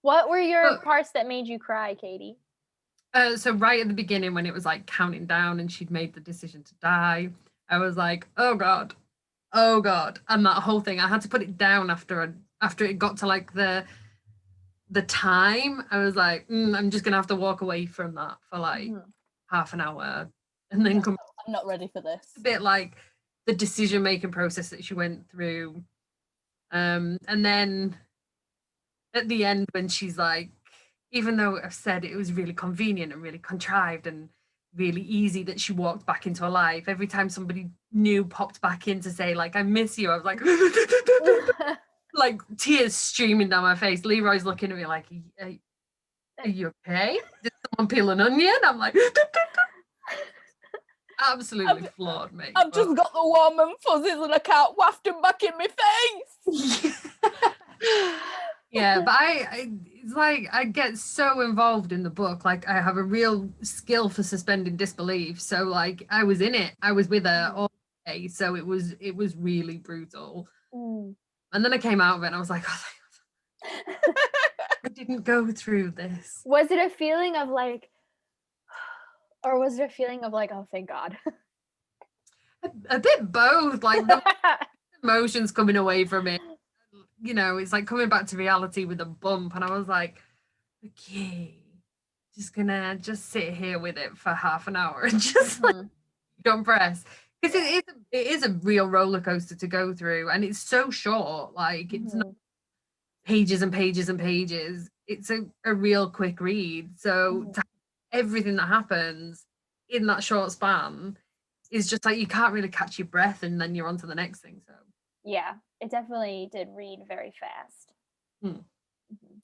What were your parts that made you cry, Caiti? So right at the beginning, when it was like counting down and she'd made the decision to die, I was like, oh God. And that whole thing, I had to put it down after it got to like the time. I was like, I'm just gonna have to walk away from that for like half an hour and then come. I'm not ready for this. A bit like the decision making process that she went through, and then at the end when she's like, even though I've said it was really convenient and really contrived and really easy that she walked back into her life, every time somebody new popped back in to say like, I miss you, I was like like tears streaming down my face. Leroy's looking at me like, are you okay? Did someone peel an onion? I'm like absolutely flawed, mate. I've just got the warm and fuzzies and I can't waft them back in my face. Yeah, but it's like I get so involved in the book. Like, I have a real skill for suspending disbelief. So like, I was in it. I was with her all day. So it was really brutal. And then I came out of it and I was like, oh, I didn't go through this. Was it a feeling of like, Or was there a feeling of like, oh, thank God? A bit both, like the emotions coming away from it. You know, it's like coming back to reality with a bump, and I was like, okay, just gonna sit here with it for half an hour and just like don't press, because it is a real roller coaster to go through, and it's so short. Like it's not pages and pages and pages. It's a real quick read. So to everything that happens in that short span is just like you can't really catch your breath, and then you're on to the next thing. So yeah, it definitely did read very fast.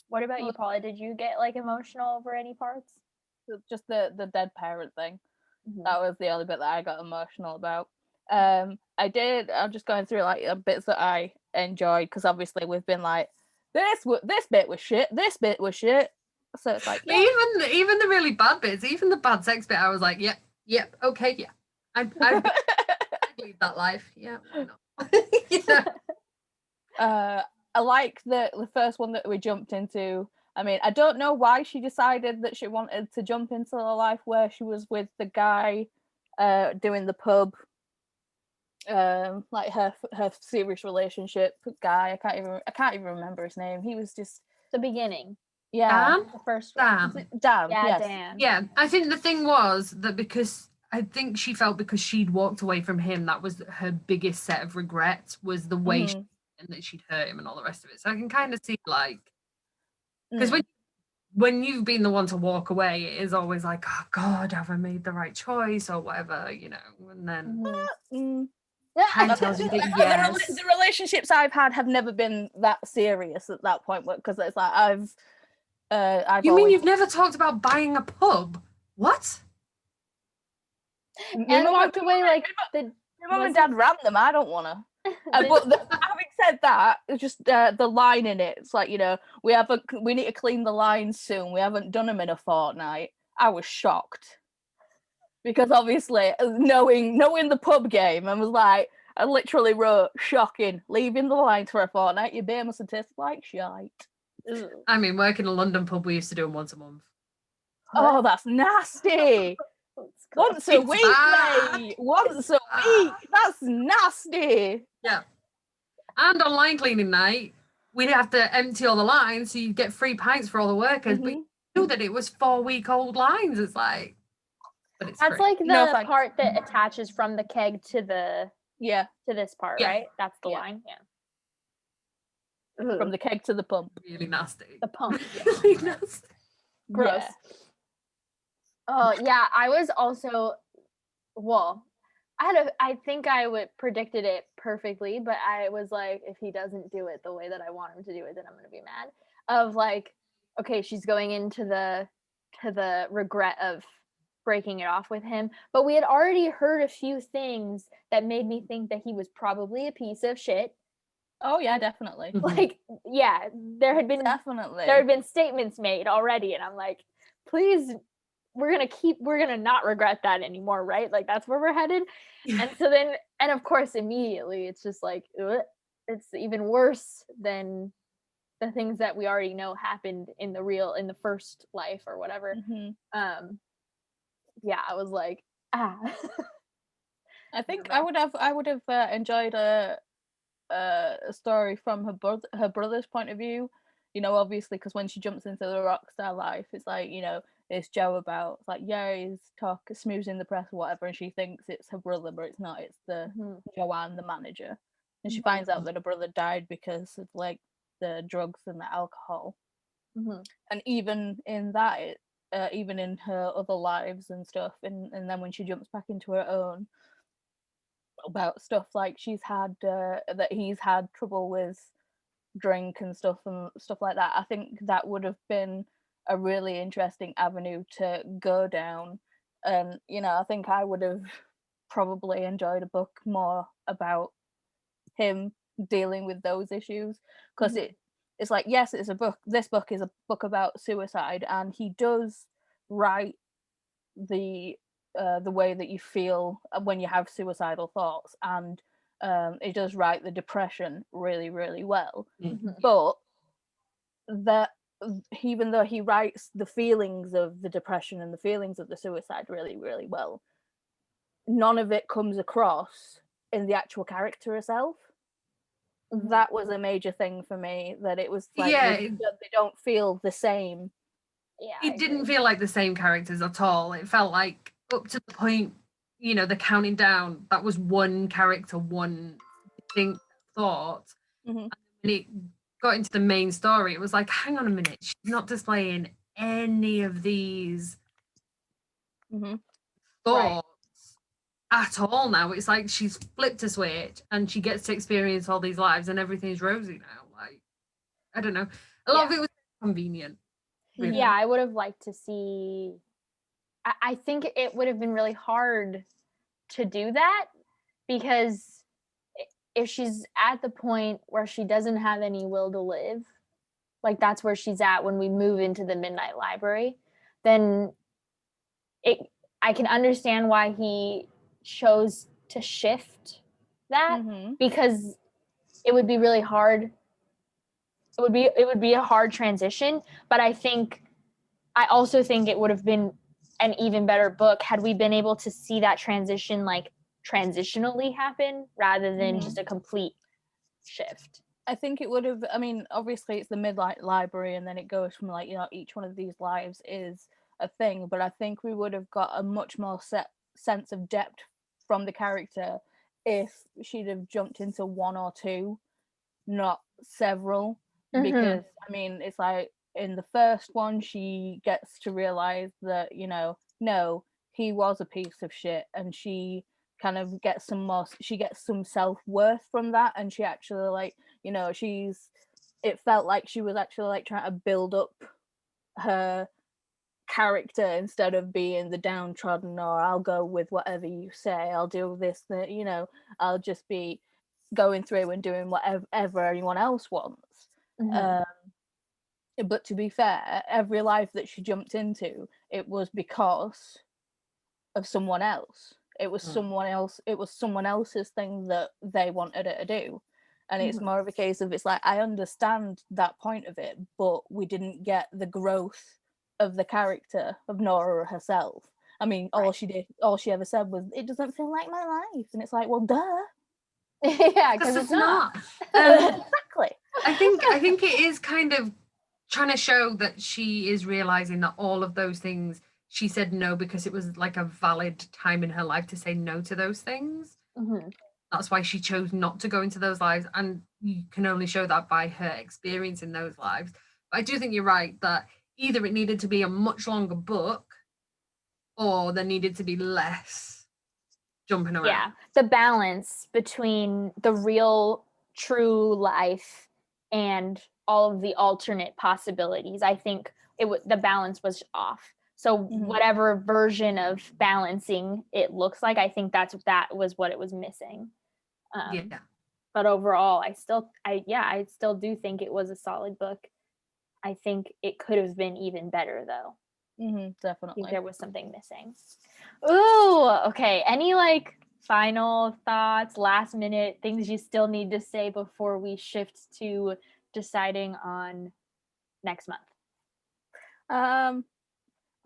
What about you, Paula? Did you get like emotional over any parts? Just the dead parent thing. That was the only bit that I got emotional about. I did. I'm just going through like bits that I enjoyed, because obviously we've been like this bit was shit. This bit was shit. So it's like even the really bad bits, even the bad sex bit, I was like, yep, okay, yeah, I lead that life. Yeah, why not? I like the first one that we jumped into. I mean, I don't know why she decided that she wanted to jump into a life where she was with the guy doing the pub, like her serious relationship guy. I can't even remember his name. He was just the beginning. Yeah, the first one. Dan. Yeah, yes. Dan. Yeah, I think the thing was that because I think she felt because she'd walked away from him, that was her biggest set of regrets, was the way and that she'd hurt him and all the rest of it. So I can kind of see like, because when you've been the one to walk away, it is always like, oh God, have I made the right choice or whatever, you know, and then kind of tells you that yes. The relationships I've had have never been that serious at that point, because it's like I've You mean you've never talked about buying a pub? What? And walked away like my mum and dad ran them. I don't want to. But having said that, it's just the line in it. It's like, you know, we need to clean the lines soon. We haven't done them in a fortnight. I was shocked, because obviously knowing the pub game, I was like, I literally wrote shocking. Leaving the lines for a fortnight. Your beer must have tasted like shite. I mean, working a London pub, we used to do them once a month. Oh, that's nasty. Once a week, mate. Once a week. That's nasty. Yeah. And on line cleaning night, we'd have to empty all the lines, so you'd get free pints for all the workers. But you knew that it was 4-week-old lines. It's like, but it's that's free. like the part that attaches from the keg to the to this part, right? That's the line. Yeah. From the keg to the pump. Really nasty. The pump. Really nasty. Gross. Yeah. Oh yeah, I was also I think I would predicted it perfectly, but I was like, if he doesn't do it the way that I want him to do it, then I'm gonna be mad. Of like, okay, she's going into the regret of breaking it off with him, but we had already heard a few things that made me think that he was probably a piece of shit. Oh yeah, definitely. Like, yeah, there had been statements made already, and I'm like, please, we're gonna not regret that anymore, right? Like, that's where we're headed. And so then, and of course, immediately it's just like, it's even worse than the things that we already know happened in the first life or whatever. Yeah, I was like, I think I would have enjoyed a story from her brother's point of view, you know, obviously, because when she jumps into the rock star life, it's like, you know, it's Joe about, it's like, yeah, he's smoozing the press or whatever, and she thinks it's her brother, but it's not. It's the Joanne, the manager, and she finds out that her brother died because of like the drugs and the alcohol. And even in that, even in her other lives and stuff, and then when she jumps back into her own, about stuff like she's had that he's had trouble with drink and stuff like that. I think that would have been a really interesting avenue to go down, and you know, I think I would have probably enjoyed a book more about him dealing with those issues, because it's like, yes, it's a book, this book is a book about suicide, and he does write the way that you feel when you have suicidal thoughts, and it does write the depression really, really well. But that even though he writes the feelings of the depression and the feelings of the suicide really, really well, none of it comes across in the actual character herself. That was a major thing for me, that it was like they don't feel the same. Yeah, it didn't feel like the same characters at all. It felt like up to the point, you know, the counting down, that was one character, one distinct thought. And when it got into the main story, it was like, hang on a minute, she's not displaying any of these thoughts at all now. It's like she's flipped a switch and she gets to experience all these lives and everything's rosy now. Like, I don't know. A lot of it was convenient. Really. Yeah, I would have liked to see. I think it would have been really hard to do that, because if she's at the point where she doesn't have any will to live, like that's where she's at when we move into the Midnight Library, then I can understand why he chose to shift that, because it would be really hard. It would be a hard transition, but I also think it would have been an even better book had we been able to see that transition like transitionally happen rather than just a complete shift. I think it would have, I mean, obviously it's the Midnight Library and then it goes from like, you know, each one of these lives is a thing, but I think we would have got a much more sense of depth from the character if she'd have jumped into one or two, not several. Because I mean, it's like in the first one she gets to realize that, you know, no, he was a piece of shit, and she kind of gets some self-worth from that, and she actually, like, you know, it felt like she was actually like trying to build up her character instead of being the downtrodden, or I'll go with whatever you say, I'll do this, that, you know, I'll just be going through and doing whatever anyone else wants. But to be fair, every life that she jumped into, it was because of someone else. It was someone else. It was someone else's thing that they wanted her to do. And it's more of a case of, it's like, I understand that point of it, but we didn't get the growth of the character of Nora herself. I mean, all she ever said was, "It doesn't feel like my life," and it's like, well, duh. Yeah, because it's not. Exactly. I think it is kind of trying to show that she is realizing that all of those things, she said no because it was like a valid time in her life to say no to those things. That's why she chose not to go into those lives, and you can only show that by her experience in those lives. But I do think you're right that either it needed to be a much longer book, or there needed to be less jumping around. Yeah, the balance between the real, true life and all of the alternate possibilities, I think the balance was off. So whatever version of balancing it looks like, I think that was what it was missing. But overall, I still do think it was a solid book. I think it could have been even better, though. Definitely. I think there was something missing. Ooh, okay. Any like final thoughts, last minute things you still need to say before we shift to deciding on next month? I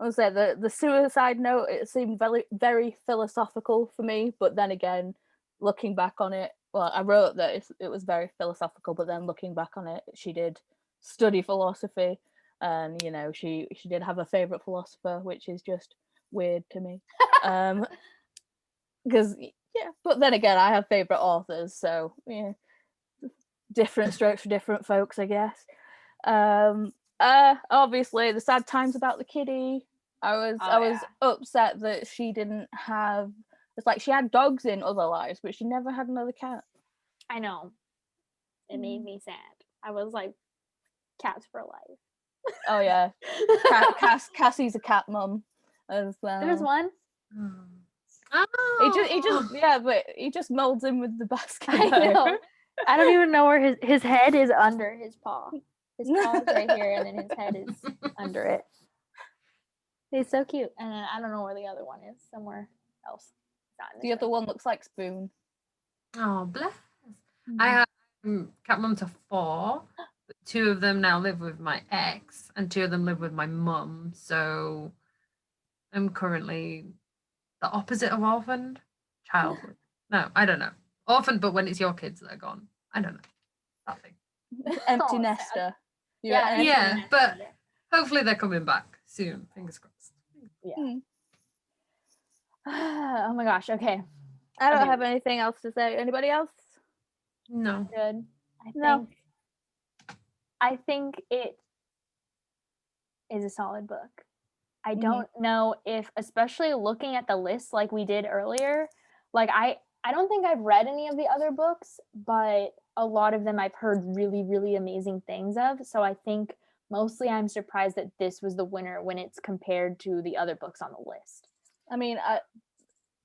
would say the suicide note, it seemed very, very philosophical for me, but then again, looking back on it, well, I wrote that it was very philosophical, but then looking back on it, she did study philosophy, and, you know, she did have a favorite philosopher, which is just weird to me. Because but then again, I have favorite authors, so yeah, different strokes for different folks, I guess. Obviously the sad times about the kitty. I was upset that she didn't have, it's like she had dogs in other lives, but she never had another cat. I know. It made me sad. I was like, cats for life. Oh yeah. Cassie's a cat mum as well. There's one. But he just molds in with the basket. I know. I don't even know where his head is under his paw. His paw is right here, and then his head is under it. He's so cute. And then I don't know where the other one is. Somewhere else. The other one looks like Spoon. Oh, bless. I have cat mum to 4. but 2 of them now live with my ex, and 2 of them live with my mum. So I'm currently the opposite of orphaned. Childhood. No, I don't know. Orphaned, but when it's your kids that are gone. I don't know. That thing. Empty Oh, nester. Yeah, but hopefully they're coming back soon. Fingers crossed. Yeah. Oh my gosh. Okay. I don't have anything else to say. Anybody else? No. Good. No. I think it is a solid book. I don't know if, especially looking at the list like we did earlier, like I don't think I've read any of the other books, but a lot of them I've heard really, really amazing things of. So I think mostly I'm surprised that this was the winner when it's compared to the other books on the list. I mean,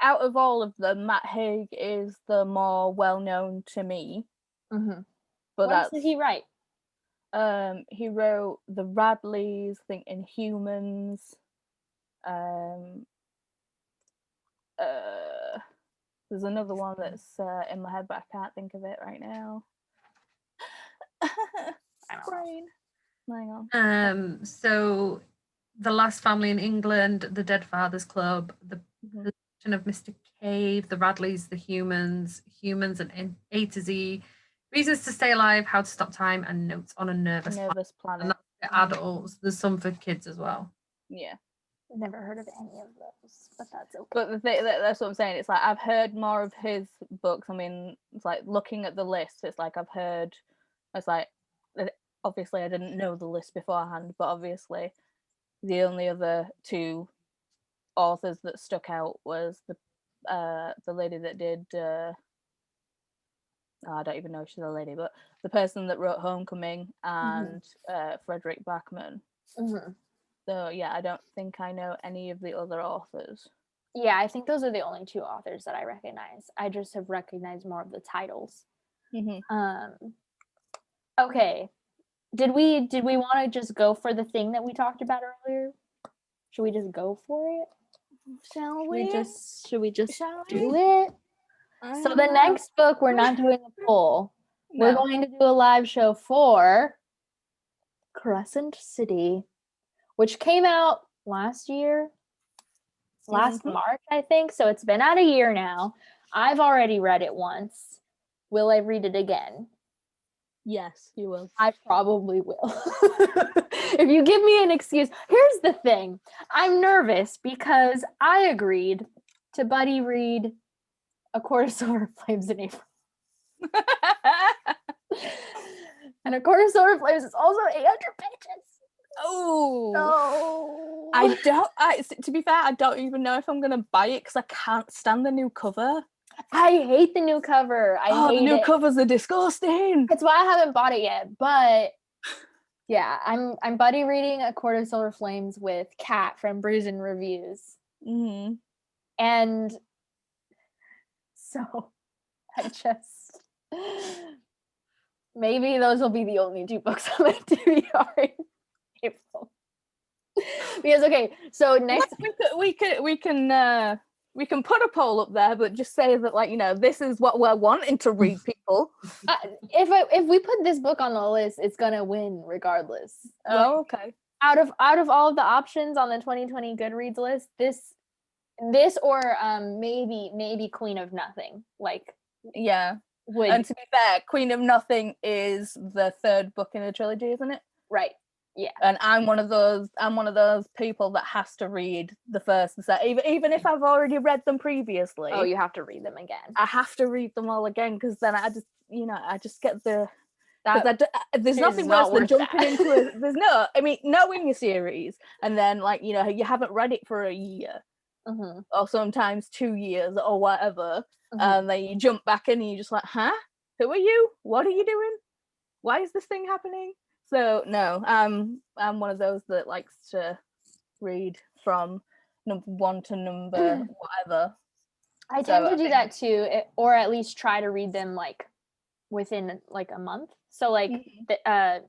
out of all of them, Matt Haig is the more well-known to me. Mm-hmm. But what else did he write? He wrote The Radleys, I think Inhumans. There's another one that's in my head, but I can't think of it right now. Brain. Hang on. So The Last Family in England, The Dead Fathers Club, The Possession of Mr. Cave, The Radleys, The Humans and A to Z, Reasons to Stay Alive, How to Stop Time, and Notes on a Nervous Planet. And that's for adults. There's some for kids as well. Yeah. Never heard of any of those, but that's okay. But that's what I'm saying. It's like I've heard more of his books. I mean, it's like looking at the list. It's like I've heard. It's like obviously I didn't know the list beforehand, but obviously the only other 2 authors that stuck out was the lady that did. I don't even know if she's a lady, but the person that wrote Homecoming and Frederick Backman. Mm-hmm. So yeah, I don't think I know any of the other authors. Yeah, I think those are the only 2 authors that I recognize. I just have recognized more of the titles. Okay. Did we want to just go for the thing that we talked about earlier? Should we just go for it? Shall we? Should we just Shall do we? it? So the next book, we're not doing a poll. No. We're going to do a live show for Crescent City, which came out last year, last March, I think. So it's been out a year now. I've already read it once. Will I read it again? Yes, you will. I probably will. If you give me an excuse. Here's the thing. I'm nervous because I agreed to buddy read A Court of Silver Flames in April. And A Court of Silver Flames is also 800 pages. Oh. No. To be fair, I don't even know if I'm going to buy it because I can't stand the new cover. I hate the new cover. The new covers are disgusting. That's why I haven't bought it yet. But yeah, I'm buddy reading A Court of Silver Flames with Kat from Brews and Reviews. Mm-hmm. And so I just maybe those will be the only 2 books on my TBR in April. Because so next we can put a poll up there, but just say that, like, this is what we're wanting to read, people. If we put this book on the list, it's gonna win regardless. Oh, okay. Out of all of the options on the 2020 Goodreads list, this or maybe Queen of Nothing. Like, yeah. And to be fair, Queen of Nothing is the 3rd book in the trilogy, isn't it? Right. Yeah. And I'm one of those people that has to read the first and second, even if I've already read them previously. Oh, you have to read them again. I have to read them all again because then I just get the. There's nothing worse than jumping into knowing your series and then, like, you haven't read it for a year or sometimes 2 years or whatever, and then you jump back in and you're just like, huh? Who are you? What are you doing? Why is this thing happening? So no, I'm one of those that likes to read from number 1 to number whatever. I tend to do that too, or at least try to read them like within like a month. So like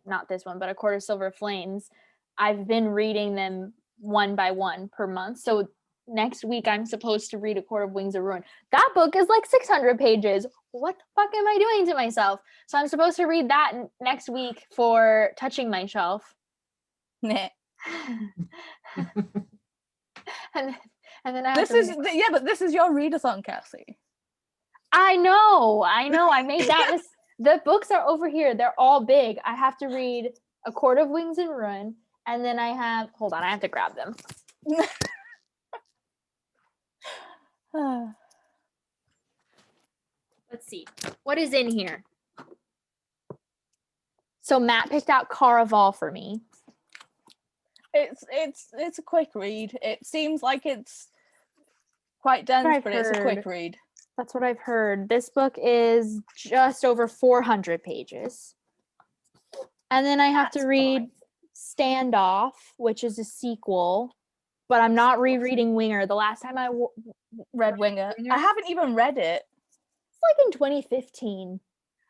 not this one, but A Court of Silver Flames, I've been reading them 1 by 1 per month. So next week I'm supposed to read A Court of Wings of Ruin. That book is like 600 pages. What the fuck am I doing to myself? So I'm supposed to read that next week for touching my shelf. Nah. and then I but this is your readathon, Cassie. I know. I made that. The books are over here. They're all big. I have to read A Court of Wings and Ruin, and then I have. Hold on, I have to grab them. Let's see. What is in here? So Matt picked out Caraval for me. It's a quick read. It seems like it's quite dense, but it's a quick read. That's what I've heard. This book is just over 400 pages. And then I have to read Standoff, which is a sequel, but I'm not rereading Winger. The last time I read Winger, I haven't even read it. It's like in 2015.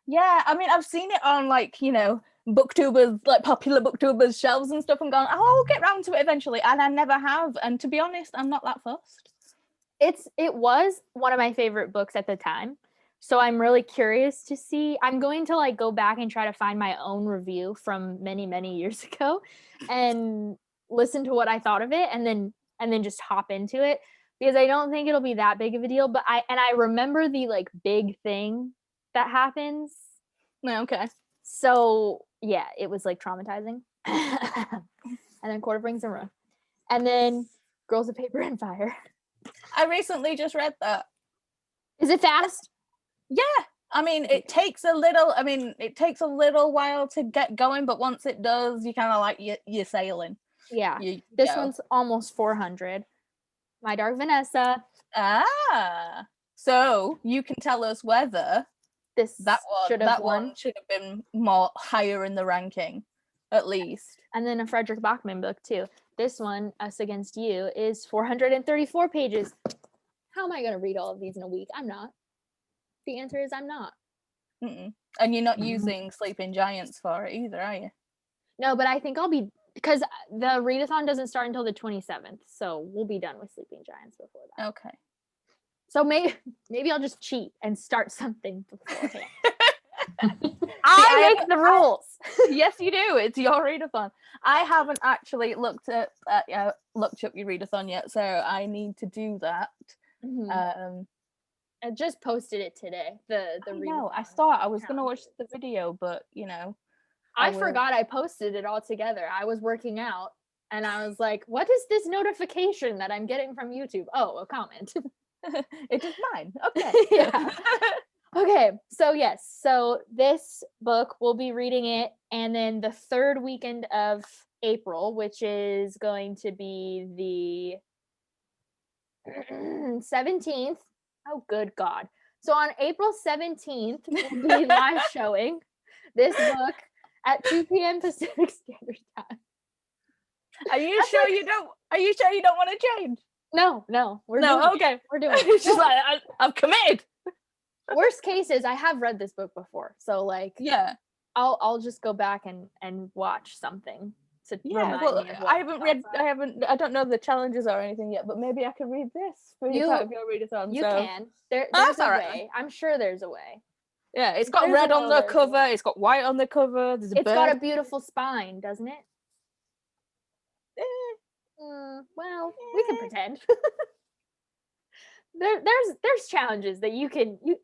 Yeah, I mean, I've seen it on like, booktubers, like popular booktubers shelves and stuff, and gone, I'll get round to it eventually, and I never have. And to be honest, I'm not that fussed. It was one of my favorite books at the time, so I'm really curious to see. I'm going to like go back and try to find my own review from many years ago and listen to what I thought of it, and then just hop into it, because I don't think it'll be that big of a deal. But I remember the like big thing that happens. Okay. So yeah, it was like traumatizing. And then Court of Rings and Ruin, and then Girls of Paper and Fire. I recently just read that. Is it fast? Yeah. I mean, it takes a little while to get going, but once it does, you kind of like you're sailing. Yeah. This one's almost 400. My Dark Vanessa. So you can tell us whether that one should have been more higher in the ranking, at least. And then a Frederick Bachman book too. This one, Us Against You, is 434 pages. How am I going to read all of these in a week? I'm not. The answer is I'm not. Mm-mm. And you're not using Sleeping Giants for it either, are you? No, but I think I'll be, because the readathon doesn't start until the 27th, so we'll be done with Sleeping Giants before that. Okay. So maybe I'll just cheat and start something beforehand. I make the rules. Yes, you do. It's your readathon. I haven't actually looked up your readathon yet, so I need to do that. Mm-hmm. I just posted it today. The readathon. I thought I was going to watch the video, but I forgot I posted it all together. I was working out, and I was like, "What is this notification that I'm getting from YouTube?" Oh, a comment. It is mine. Okay. Yeah. Okay, so yes, so this book, we'll be reading it, and then the third weekend of April, which is going to be the 17th. Oh, good God. So on April 17th, we'll be live showing this book at 2 p.m. Pacific Standard Time. Are you sure you don't want to change? No, we're doing it. We're doing it. She's like, I'm committed. Worst case is I have read this book before, so like I'll just go back and watch something to remind me of what I don't know the challenges or anything yet, but maybe I could read this for you part of your readathon. You can. There's a way. I'm sure there's a way. Yeah, it's got red on the cover, it's got white on the cover, there's a bird. Got a beautiful spine, doesn't it? Well, we can pretend. There's challenges that you can fit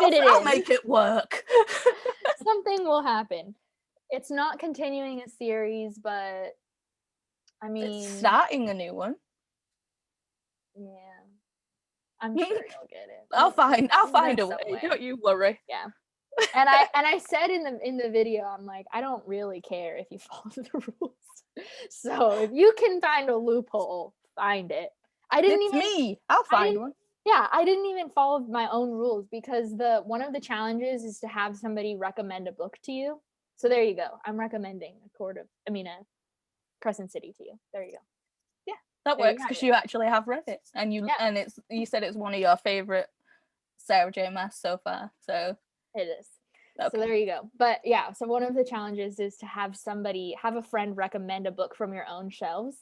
it in. I'll make it work. Something will happen. It's not continuing a series, but I mean, it's starting a new one. Yeah, I'm sure you'll get it. I'll find a way. Don't you worry. Yeah. And I said in the video, I'm like, I don't really care if you follow the rules. So if you can find a loophole, find it. I'll find one. Yeah, I didn't even follow my own rules, because one of the challenges is to have somebody recommend a book to you. So there you go. I'm recommending a Crescent City to you. There you go. Yeah, that works, because you actually have read it, and you said it's one of your favorite Sarah J. Maas so far. So it is. Okay. So there you go. But yeah, so one of the challenges is to have a friend recommend a book from your own shelves.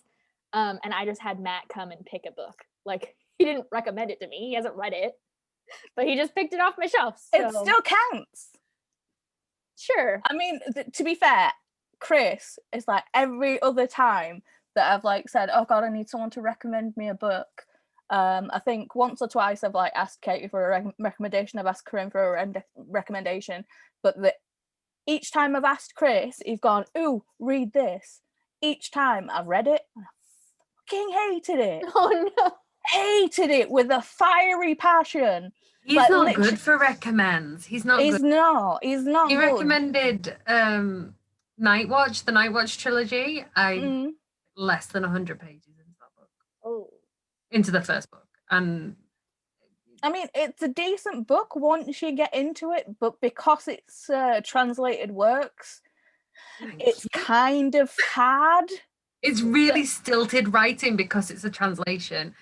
And I just had Matt come and pick a book. Like, he didn't recommend it to me. He hasn't read it, but he just picked it off my shelf. So. It still counts. Sure. I mean, to be fair, Chris is like every other time that I've like said, oh God, I need someone to recommend me a book. I think once or twice I've like asked Caiti for a recommendation. I've asked Corinne for a recommendation, but each time I've asked Chris, he's gone, ooh, read this. Each time I've read it, and I fucking hated it. Oh no. Hated it with a fiery passion. He's like, not good for recommends. He's not He's good. not He good. recommended Night Watch, the Night Watch trilogy. Less than 100 pages into that book. Oh. Into the first book. And I mean, it's a decent book once you get into it, but because it's translated works, it's kind of hard. It's really stilted writing because it's a translation.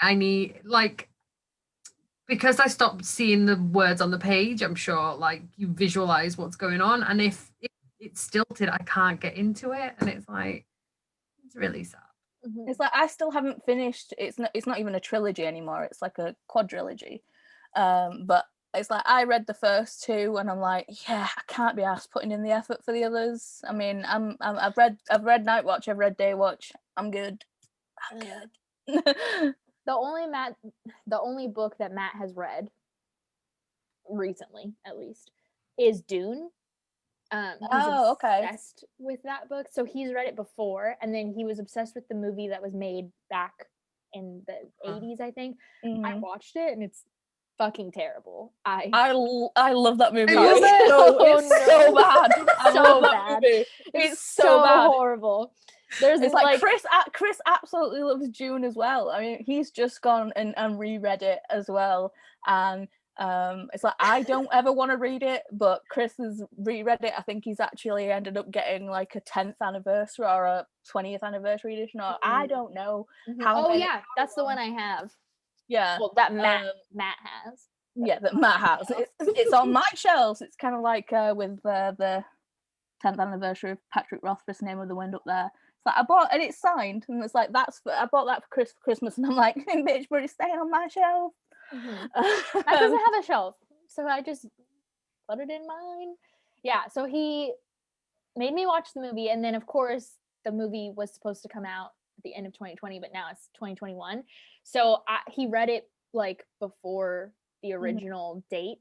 I need, like, because I stopped seeing the words on the page, I'm sure, like, you visualize what's going on. And if it's stilted, I can't get into it. And it's like, it's really sad. It's like I still haven't finished. It's not even a trilogy anymore. It's like a quadrilogy. But it's like I read the first two, and I'm like, yeah, I can't be asked putting in the effort for the others. I mean, I've read Night Watch, I've read Day Watch. I'm good. The only book that Matt has read recently, at least, is Dune. He's obsessed with that book. So he's read it before, and then he was obsessed with the movie that was made back in the 80s, I think. I watched it, and it's fucking terrible. I love that movie. It's so bad. I love that movie. It's so bad. Horrible. It's like Chris absolutely loves Dune as well. I mean, he's just gone and reread it as well, and it's like I don't ever want to read it, but Chris has reread it. I think he's actually ended up getting like a 10th anniversary or a 20th anniversary edition, or I don't know how. Oh yeah, that's the one I have. Yeah, well, that Matt has. Yeah, that Matt has. It's on my shelves. It's kind of like with the 10th anniversary of Patrick Rothfuss' Name of the Wind up there. It's like I bought, and it's signed, and it's like I bought that for Christmas, and I'm like, bitch, but it's staying on my shelf. That doesn't have a shelf, so I just put it in mine. Yeah, so he made me watch the movie, and then of course the movie was supposed to come out at the end of 2020, but now it's 2021. So he read it like before the original date.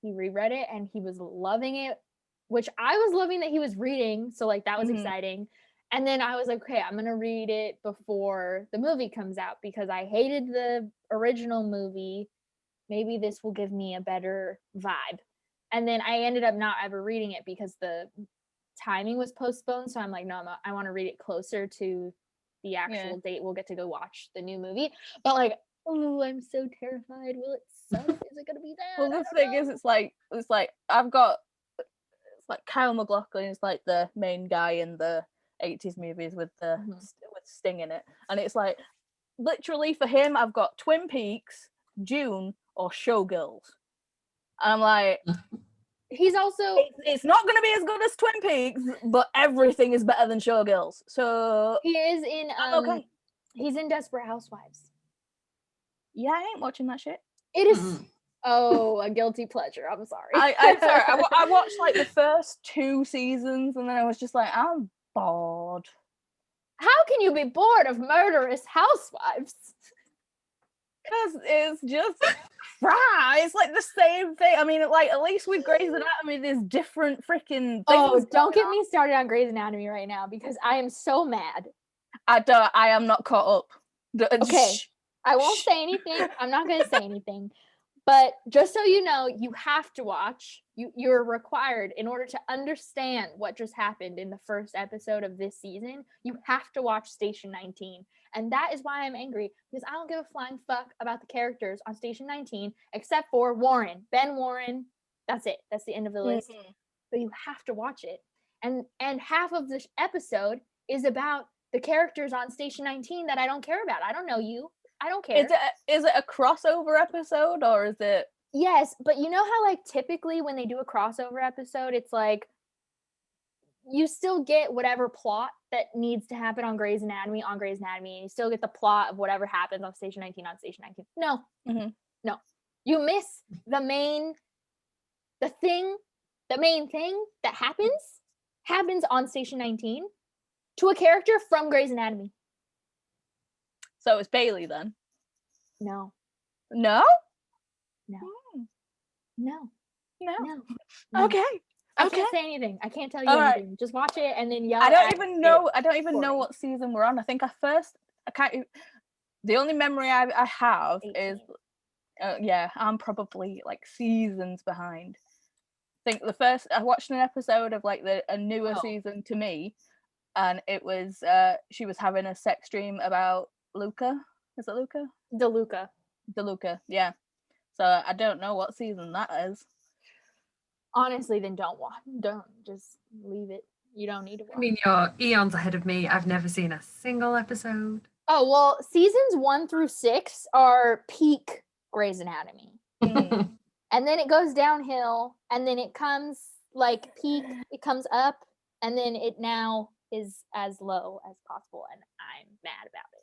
He reread it, and he was loving it, which I was loving that he was reading. So like that was exciting. And then I was like, okay, I'm gonna read it before the movie comes out because I hated the original movie. Maybe this will give me a better vibe. And then I ended up not ever reading it because the timing was postponed. So I'm like, no, I want to read it closer to the actual date we'll get to go watch the new movie. But like, oh, I'm so terrified. Will it suck? Is it gonna be bad? Well, the thing is, it's like I've got, it's like Kyle MacLachlan is like the main guy in the 80s movies with the with Sting in it, and it's like literally for him I've got Twin Peaks, Dune, or Showgirls, and I'm like, he's also it's not going to be as good as Twin Peaks, but everything is better than Showgirls. So he is in he's in Desperate Housewives. Yeah, I ain't watching that shit. It is a guilty pleasure. I'm sorry. I watched like the first 2 seasons, and then I was just like, I'm bored. How can you be bored of Murderous Housewives? Because it's just it's like the same thing. I mean, like at least with Grey's Anatomy, there's different freaking things. Oh, don't get me started on Grey's Anatomy right now because I am so mad. I am not caught up. Okay, I won't say anything. I'm not going to say anything. But just so you know, you have to watch. You're required, in order to understand what just happened in the first episode of this season, you have to watch Station 19. And that is why I'm angry, because I don't give a flying fuck about the characters on Station 19, except for Warren. Ben Warren. That's it. That's the end of the list. But you have to watch it. And half of the episode is about the characters on Station 19 that I don't care about. I don't know you. I don't care. Is it a crossover episode, or is it? Yes, but you know how like typically when they do a crossover episode, it's like you still get whatever plot that needs to happen on Grey's Anatomy, and you still get the plot of whatever happens on Station 19 on Station 19. No, no. You miss the main thing that happens on Station 19 to a character from Grey's Anatomy. So it's Bailey then? No. No? No. No. No. Okay. I can't say anything. I can't tell you anything. Right. Just watch it and then yell. I don't even know what season we're on. I think the only memory I have 18. Is I'm probably like seasons behind. I think I watched an episode of like a newer season to me, and it was she was having a sex dream about Luca. Is it Luca? DeLuca, yeah. So I don't know what season that is. Honestly, then don't just leave it. You don't need to watch. I mean, you're eons ahead of me. I've never seen a single episode. Oh, well, seasons 1 through 6 are peak Grey's Anatomy. And then it goes downhill, and then it comes like peak, it comes up, and then it now is as low as possible, and I'm mad about it.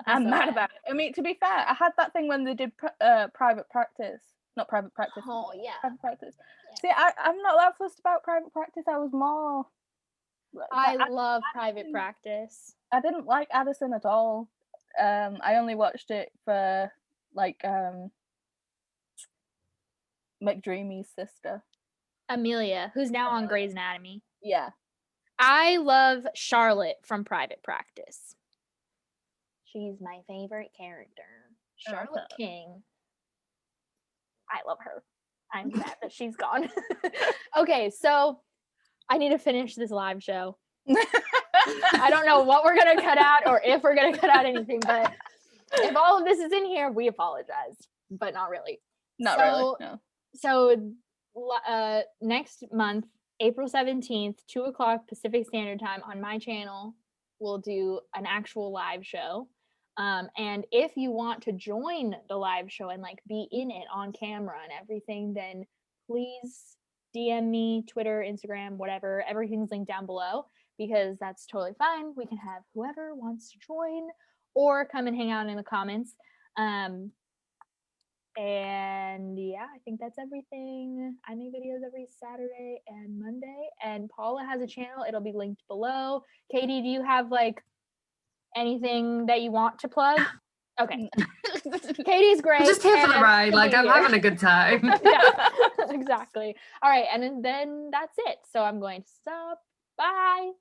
I'm mad about it. I mean, to be fair, I had that thing when they did private practice. Not private practice. Oh, yeah. Private practice. Yeah. See, I'm not that fussed about private practice. I was more... I love private practice. I didn't like Addison at all. I only watched it for, like, McDreamy's sister. Amelia, who's now on Grey's Anatomy. Yeah. I love Charlotte from Private Practice. She's my favorite character. Charlotte King. I love her. I'm sad that she's gone. Okay, so I need to finish this live show. I don't know what we're going to cut out or if we're going to cut out anything, but if all of this is in here, we apologize, but not really. Not really, no. So next month, April 17th, 2:00 Pacific Standard Time on my channel, we'll do an actual live show. And if you want to join the live show and like be in it on camera and everything, then please DM me, Twitter, Instagram, whatever. Everything's linked down below because that's totally fine. We can have whoever wants to join or come and hang out in the comments. And yeah, I think that's everything. I make videos every Saturday and Monday, and Paula has a channel. It'll be linked below. Caiti, do you have like anything that you want to plug? Okay. Caiti's great. I'm just here for the ride. Like, I'm having a good time. Yeah, exactly. All right. And then that's it. So I'm going to stop. Bye.